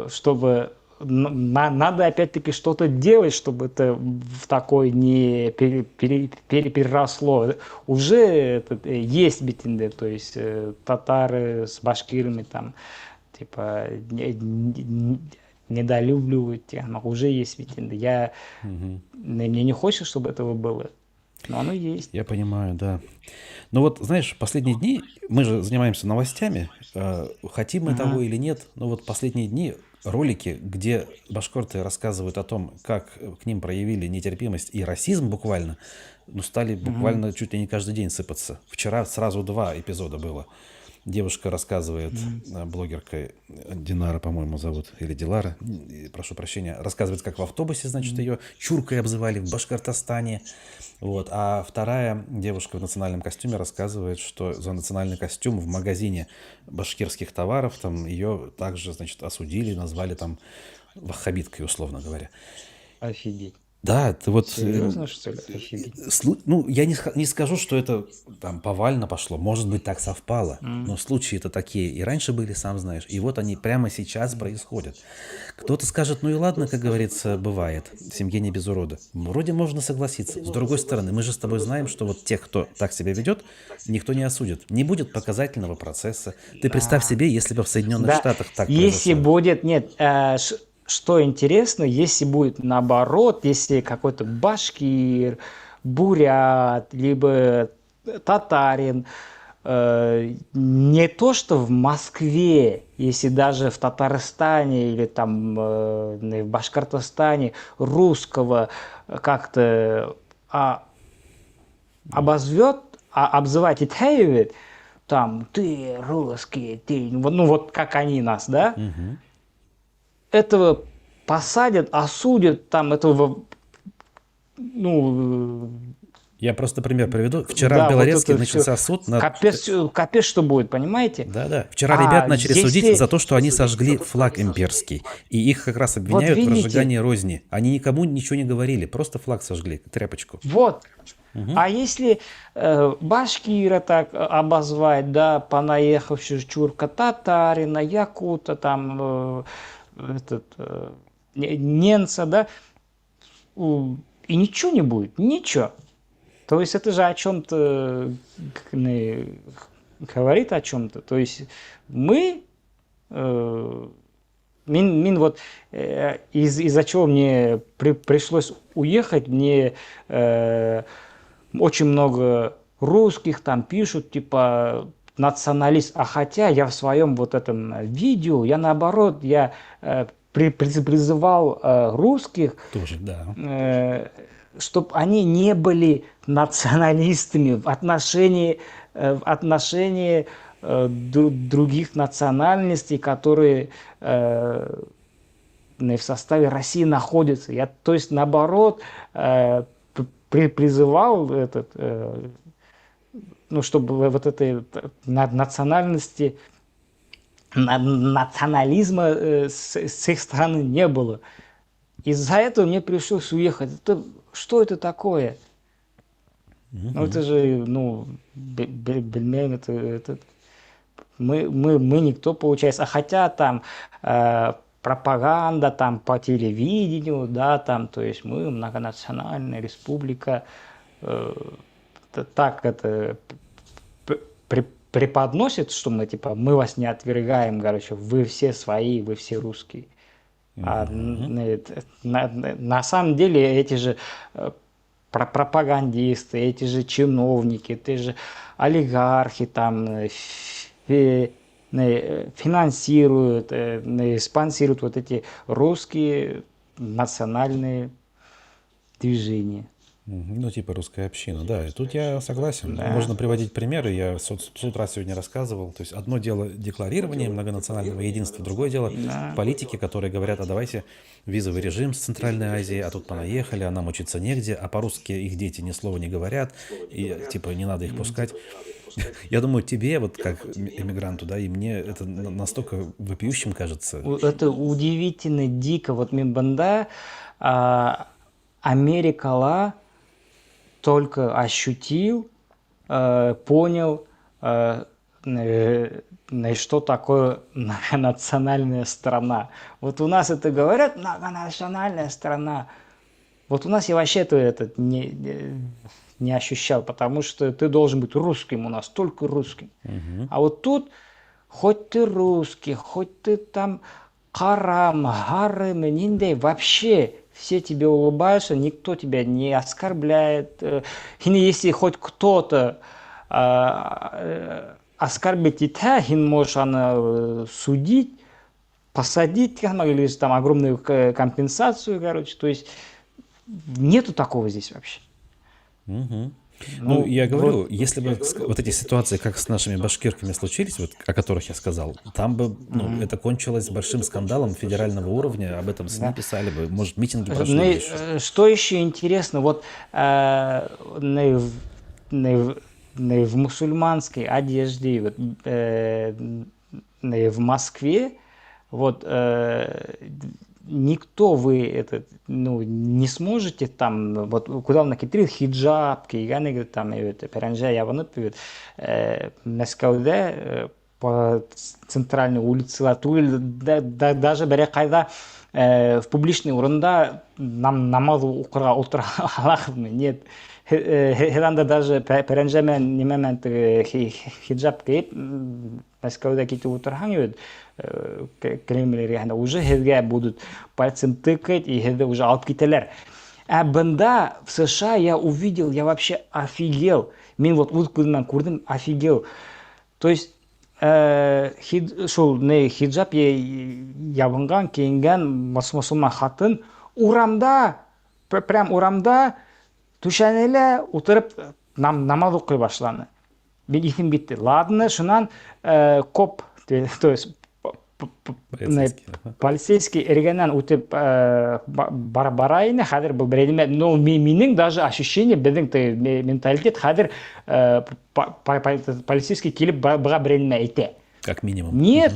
чтобы надо опять-таки что-то делать, чтобы это в такой не переросло. Уже есть битинде, то есть татары с башкирами там типа недолюбливают тех, но уже есть митинги. Мне не хочется, чтобы этого было, но оно есть. Я понимаю, да. Ну вот, знаешь, последние дни, мы же занимаемся новостями, хотим мы того Ага. или нет, но вот последние дни ролики, где башкорты рассказывают о том, как к ним проявили нетерпимость и расизм буквально, ну стали Мгм. буквально чуть ли не каждый день сыпаться. Вчера сразу 2 эпизода было. Девушка рассказывает, Мгм. блогерка Динара, по-моему, зовут, или Дилара, прошу прощения, рассказывает, как в автобусе, значит, Мгм. ее чуркой обзывали в Башкортостане. Вот. А вторая девушка в национальном костюме рассказывает, что за национальный костюм в магазине башкирских товаров там ее также, значит, осудили, назвали там ваххабиткой, условно говоря. Офигеть. Да, ты вот, Серьезно, что ли? Офигеть. ну, я не скажу, что это там повально пошло, может быть, так совпало, но М. случаи-то такие и раньше были, сам знаешь, и вот они прямо сейчас происходят. Кто-то скажет, ну и ладно, как говорится, бывает, в семье не без урода. Вроде можно согласиться. С другой стороны, мы же с тобой знаем, что вот тех, кто так себя ведет, никто не осудит. Не будет показательного процесса. Ты представь Да. себе, если бы в Соединенных Да, Штатах так если произошло. будет, нет, что интересно, если будет наоборот, если какой-то башкир, бурят, либо татарин, не то, что в Москве, если даже в Татарстане или там в Башкортостане русского как-то обозвет, обзывать Итхаевит, там, ты русский, ты, ну вот как они нас, да, Мгм. этого посадят, осудят, там, этого, ну, Я просто пример приведу. Вчера в да, вот Белорецке это все, начался суд над... капец, капец, что будет, понимаете? Да-да. Вчера ребят А начали судить если, за то, что они сожгли флаг имперский. И их как раз вот обвиняют в видите, разжигании розни. Они никому ничего не говорили, просто флаг сожгли, тряпочку. вот, Мгм. а если башкира так обозвать, да, понаехавший чурка татарина, якута, там, ненца, да, и ничего не будет, ничего. То есть это же о чем-то говорит о чем-то. То есть мы, вот из-за чего мне пришлось уехать, мне очень много русских там пишут, типа, националист. А хотя я в своем вот этом видео, я наоборот, я призывал русских, Тоже, да. чтобы они не были националистами в отношении других национальностей, которые в составе России находятся. Я, то есть, наоборот, призывал чтобы вот этой национальности, национализма с их стороны не было. Из-за этого мне пришлось уехать. Что это такое? Ну, это же, бельмем, мы никто, получается. А хотя там пропаганда там по телевидению, да, там, то есть мы многонациональная республика, так это преподносит, что мы типа мы вас не отвергаем, короче, вы все свои, вы все русские. А на самом деле эти же пропагандисты, эти же чиновники, эти же олигархи там финансируют, спонсируют вот эти русские национальные движения. Ну, типа русская община, да. И тут я согласен. Да. Можно приводить примеры. Я с утра сегодня рассказывал. То есть одно дело декларирование многонационального единства, другое дело Да. политики, которые говорят, а давайте визовый режим с Центральной Азии, а тут понаехали, а нам учиться негде, а по-русски их дети ни слова не говорят, и типа не надо их пускать. Я думаю, тебе, вот как эмигранту, да, и мне это настолько вопиющим кажется. Это удивительно дико. Вот Минбанда Америкала только ощутил, понял, что такое многонациональная страна. Вот у нас это говорят, многонациональная страна. Вот у нас я вообще это не ощущал, потому что ты должен быть русским у нас, только русским. А вот тут, хоть ты русский, хоть ты там карам, гарым, ниндей, вообще все тебе улыбаются, никто тебя не оскорбляет. И если хоть кто-то оскорбит тебя, хин можешь судить, посадить, или там огромную компенсацию, короче. То есть нету такого здесь вообще. Ну, я говорю, если бы вот эти ситуации, как с нашими башкирками случились, вот о которых я сказал, там бы это кончилось большим скандалом федерального уровня, об этом СМИ писали бы, может, митинги прошли бы еще. Что еще интересно, вот в мусульманской одежде, вот, в Москве, вот никто вы не сможете там, вот куда он китрил хиджаб, кийганы там перенже яванып Мәскәүдә по центральной улице даже бере кайда в публичный урында намаз укырга утыра аласызмы? Нет. Хеданда даже перенже мен немен хиджаб киеп Мәскәүдә китеп утырһаң, Кремльлерге уже хезгә будут пальцем тыкать и хезгә уже алып китәләр. А бында в США я увидел, я вообще офигел. Мен вот үз күземнән күрдем, офигел. То есть хиджаб ябынган, киенгән мусульман хатын урамда, прям урамда түшәнелә утырып намаз укый башлады. Мен исем битте. Ладно, шунан коп, то есть полицейский эргеннән үтеп барайны, хәзер был бередеме, но минең даже ощущение, безнең менталитет хәзер полицейский килеп бага бередеме әйтә. Как минимум. Нет,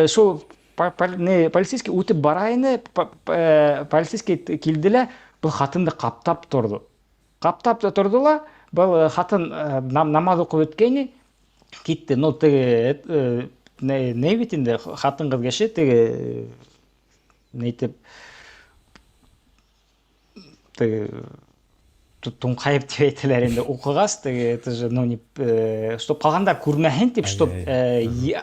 шул полицейский үтеп барайны, полицейский килделә, был хатынды каптап торды. Каптап та тордыла, был хатын намаз укып өткәне, китте. Но теге не бит инде хатын кыз кеше теге нәйтеп теге туңкайып дип әйтәләр инде укыгас теге, это же чтоб калгандар күрмәһен дип, чтоб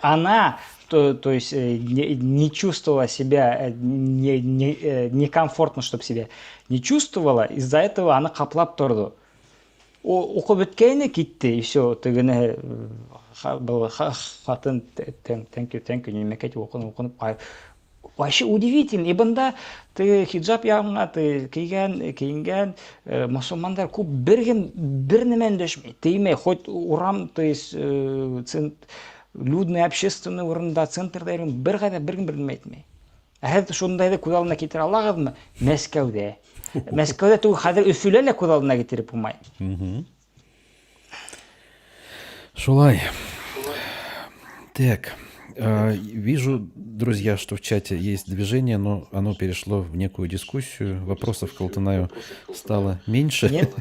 она то есть не чувствовала себя некомфортно, чтобы себя не чувствовала, из-за этого она каплап торды. окуп бүткенде кетти, и все, тигине был хатын тенкю немекет окунуп вообще удивительно. И бында ты хиджаб ягыңа ты кийинген мусулмандар көп бир немен дөшмөйт, тиймей, хоть урам, то есть людный общественный орында, центрда бир кайда бир ким бир айтмай. Хәзер шундайды күз алдына китере алабызмы? Мәскәүдә. Мәскәүдә түгел, хәзер Өфөлә лә күз алдына китереп булмай. Шулай. Так, вижу, друзья, что в чате есть движение, но оно перешло в некую дискуссию. Вопросов к Алтынаю стало меньше. Нет?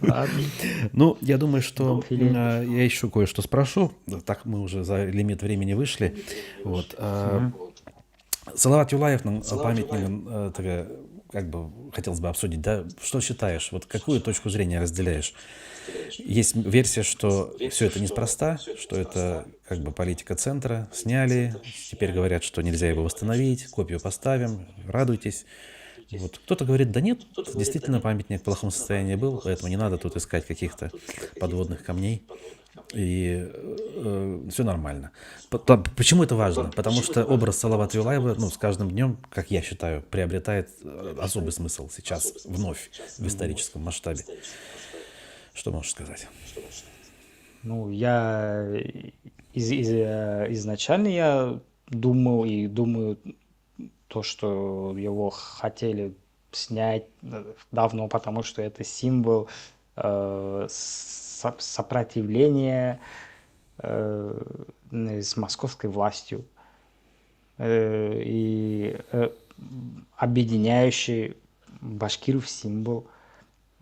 Ладно. Ну, я думаю, что я еще кое-что спрошу. Так мы уже за лимит времени вышли. Вот. Салават Юлаевның памятнигін как бы хотелось бы обсудить, да? Что считаешь? Вот какую точку зрения разделяешь? Есть версия, что все это неспроста, что это как бы политика центра, сняли, теперь говорят, что нельзя его восстановить, копию поставим, радуйтесь. Вот. Кто-то говорит, да нет, действительно памятник в плохом состоянии был, поэтому не надо тут искать каких-то подводных камней. И все нормально. Почему это важно? Потому что образ Салавата Юлаева, с каждым днем, как я считаю, приобретает особый смысл сейчас, вновь, в историческом масштабе. Что можешь сказать? Ну, изначально я думал и думаю то, что его хотели снять давно, потому что это символ сопротивления с московской властью и объединяющий башкиров символ.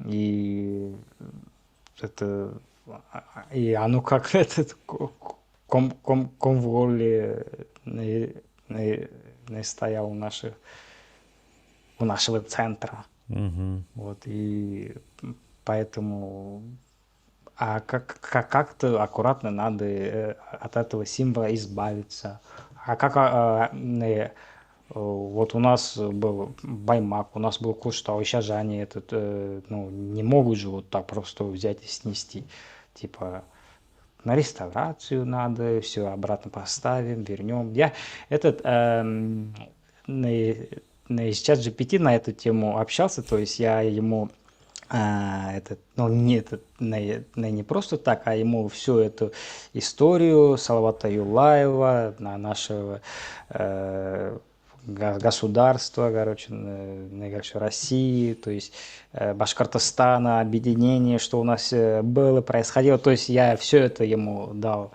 И это и оно как этот комволе не стоял у нашего центра. Вот, и поэтому как-то аккуратно надо от этого символа избавиться. Вот у нас был Баймак, у нас был Куштау, сейчас же они не могут же вот так просто взять и снести. Типа на реставрацию надо, все обратно поставим, вернем. Я с ChatGPT на эту тему общался, то есть я ему не просто так, а ему всю эту историю Салавата Юлаева, нашего государства, России, то есть Башкортостана, объединение, что у нас было, происходило. То есть я все это ему дал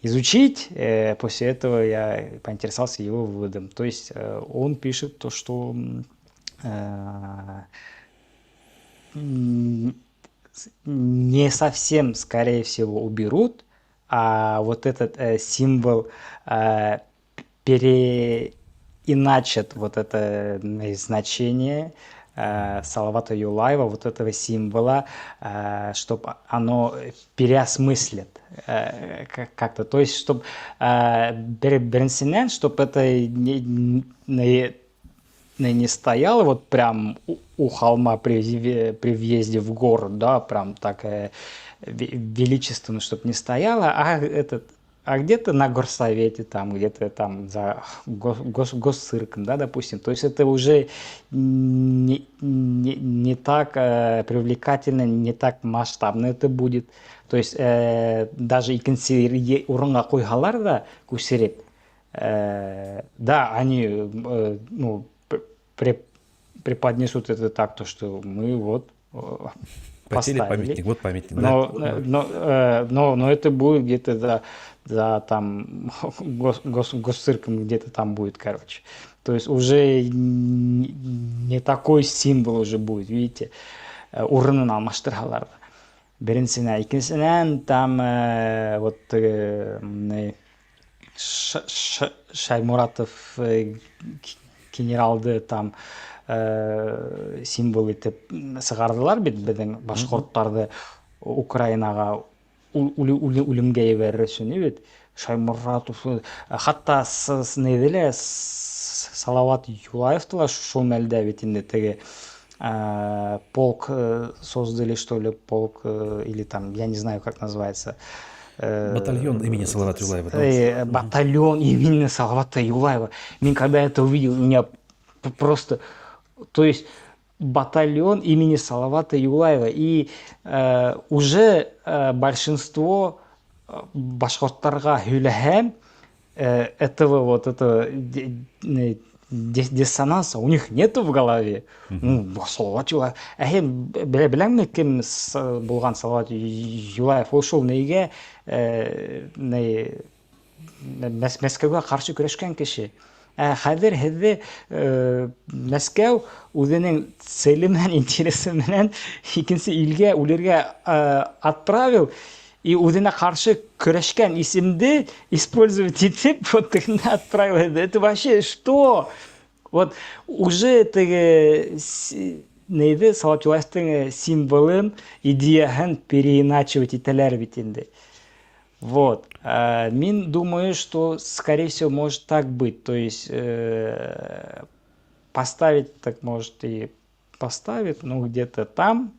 изучить. После этого я поинтересовался его выводом. То есть он пишет то, что не совсем, скорее всего, уберут, а вот этот символ переиначат вот это значение Салавата Юлаева, вот этого символа, чтобы оно переосмыслит как-то. То есть, чтобы чтобы это не стояло вот прям у холма при въезде в город, да, прям так величественно, чтобы не стояло, а где-то на горсовете, там, где-то там за госцирком, да, допустим. То есть это уже не так привлекательно, не так масштабно это будет. То есть даже и консерве урынга койгалар да күсереп, да, они преподнесут это так, то что мы вот поставили памятник, вот памятник, но это будет где-то за там госцирком, где-то там будет, короче. То есть уже не такой символ уже будет, видите, урынын алмаштыралар. Беренсине, икенсинен там вот Шаймуратов генералды там символ итеп сыгардылар бит безнең башкорттарды Украинага үлемгә ебәрер өчен бит. Шаймуратов хатта Салават Юлаевты ла шул мәлдә бит инде теге полк создали, что ли, полк, или там, я не знаю, как называется. Батальон имени Салавата Юлаева. Ну, Батальон имени Салавата Юлаева. Когда это увидел, у меня просто... То есть батальон имени Салавата Юлаева. И уже большинство башқұрттарға сөйлесем, этого диссонанса у них нету в голове. Салават Юлаев. Білем ме кім болған Салават Юлаев? Ол шол неге Мәскеуге қарсы күрешкен кеше. Хәзер һеҙҙе Мәскәү үҙенең целе менән, интересе менән икенсе илгә үлергә отправил, и үҙенә ҡаршы көрәшкән исемде использовать итеп, вот тегендә отправил. Это вообще что? Вот уже теге нейҙе Салават Юлаевтың символын, идеяһын переиначивать итәләр бит инде. Вот. Мин думаю, что, скорее всего, может так быть. То есть поставить, так может и поставить, но где-то там,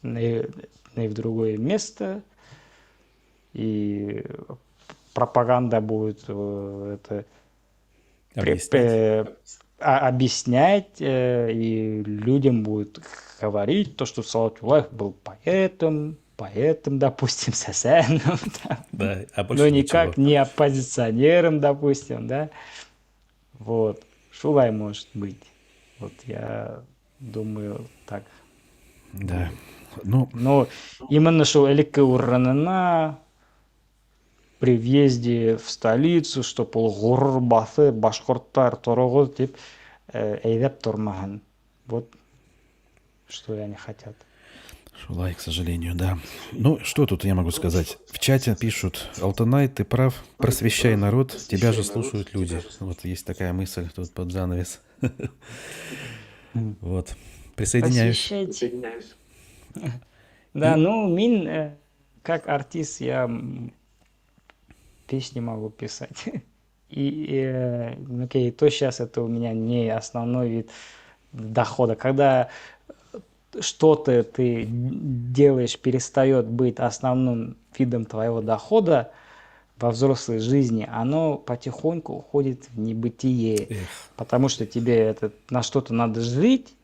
и в другое место. И пропаганда будет это объяснять, и людям будет говорить то, что Салават Юлаев был поэтом, допустим, социальным, да, но никак не оппозиционером, допустим, да. Вот. Шулай может быть. Вот я думаю так. Да. Ну, но именно что элекке урынына при въезде в столицу, что полгорур басы башқұрттар торығыз деп әйдәп тормаһын. Вот что они хотят. Шулай, к сожалению, да. Ну, что тут я могу сказать? В чате пишут: Алтынай, ты прав, просвещай народ, тебя же слушают люди. Вот есть такая мысль тут под занавес. Вот. Присоединяюсь. Да, ну, мин, как артист, я песни могу писать. И окей, то сейчас это у меня не основной вид дохода. Когда что-то ты делаешь, перестает быть основным видом твоего дохода во взрослой жизни, оно потихоньку уходит в небытие. Потому что тебе это, на что-то надо жить,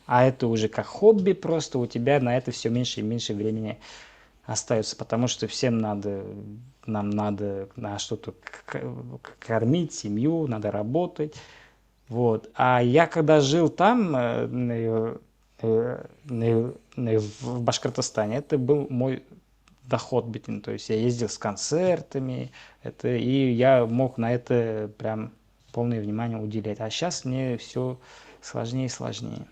а это уже как хобби просто, у тебя на это все меньше и меньше времени остается. Потому что всем нам надо на что-то кормить семью, надо работать. Вот. А я когда жил там, в Башкортостане, это был мой доход битин, то есть я ездил с концертами, и я мог на это прям полное внимание уделять. А сейчас мне все сложнее и сложнее.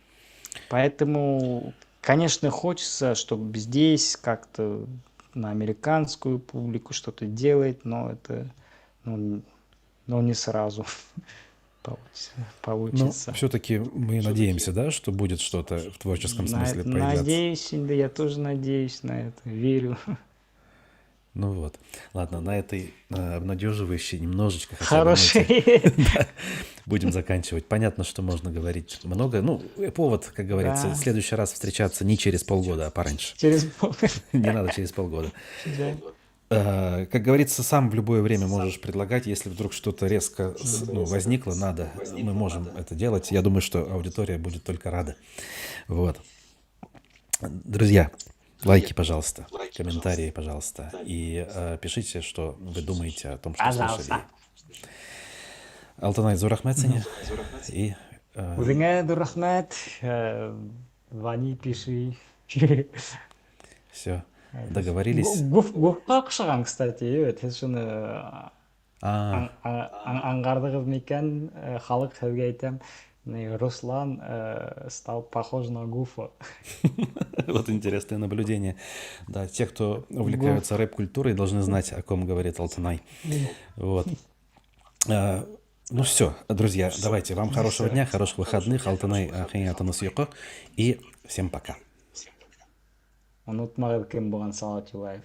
Поэтому, конечно, хочется, чтобы здесь как-то на американскую публику что-то делать, но это не сразу получится. Но все-таки мы надеемся, да, что будет что-то в творческом смысле проявляться. Надеюсь, да, я тоже надеюсь на это, верю. Ну вот. Ладно, на этой обнадеживающей немножечко хорошей будем заканчивать. Понятно, что можно говорить много. Ну, повод, как говорится, в следующий раз встречаться не через полгода, а пораньше. Через полгода. Не надо через полгода. Как говорится, сам в любое время можешь предлагать, если вдруг что-то резко возникло, мы можем это делать. Я думаю, что аудитория будет только рада. Вот. Друзья, лайки, пожалуйста, комментарии, пожалуйста, и пишите, что вы думаете о том, что слышали. Алтынай, зор рахмет сене. И Үзеңә зор рахмет. Звони, пиши. Все. Договорились. Гуфқа оқшаған, кстати, сіз шуны аңғардығыз мекен, халық сізге айтам, Руслан стал похож на Гуфа. Вот интересное наблюдение. Да, те, кто увлекаются рэп-культурой, должны знать, о ком говорит Алтынай. Вот. Ну все, друзья, давайте, вам хорошего дня, хороших выходных. Алтынай Хаятанус Юко. И всем пока. Unutmadık kim болған Салават Юлаев.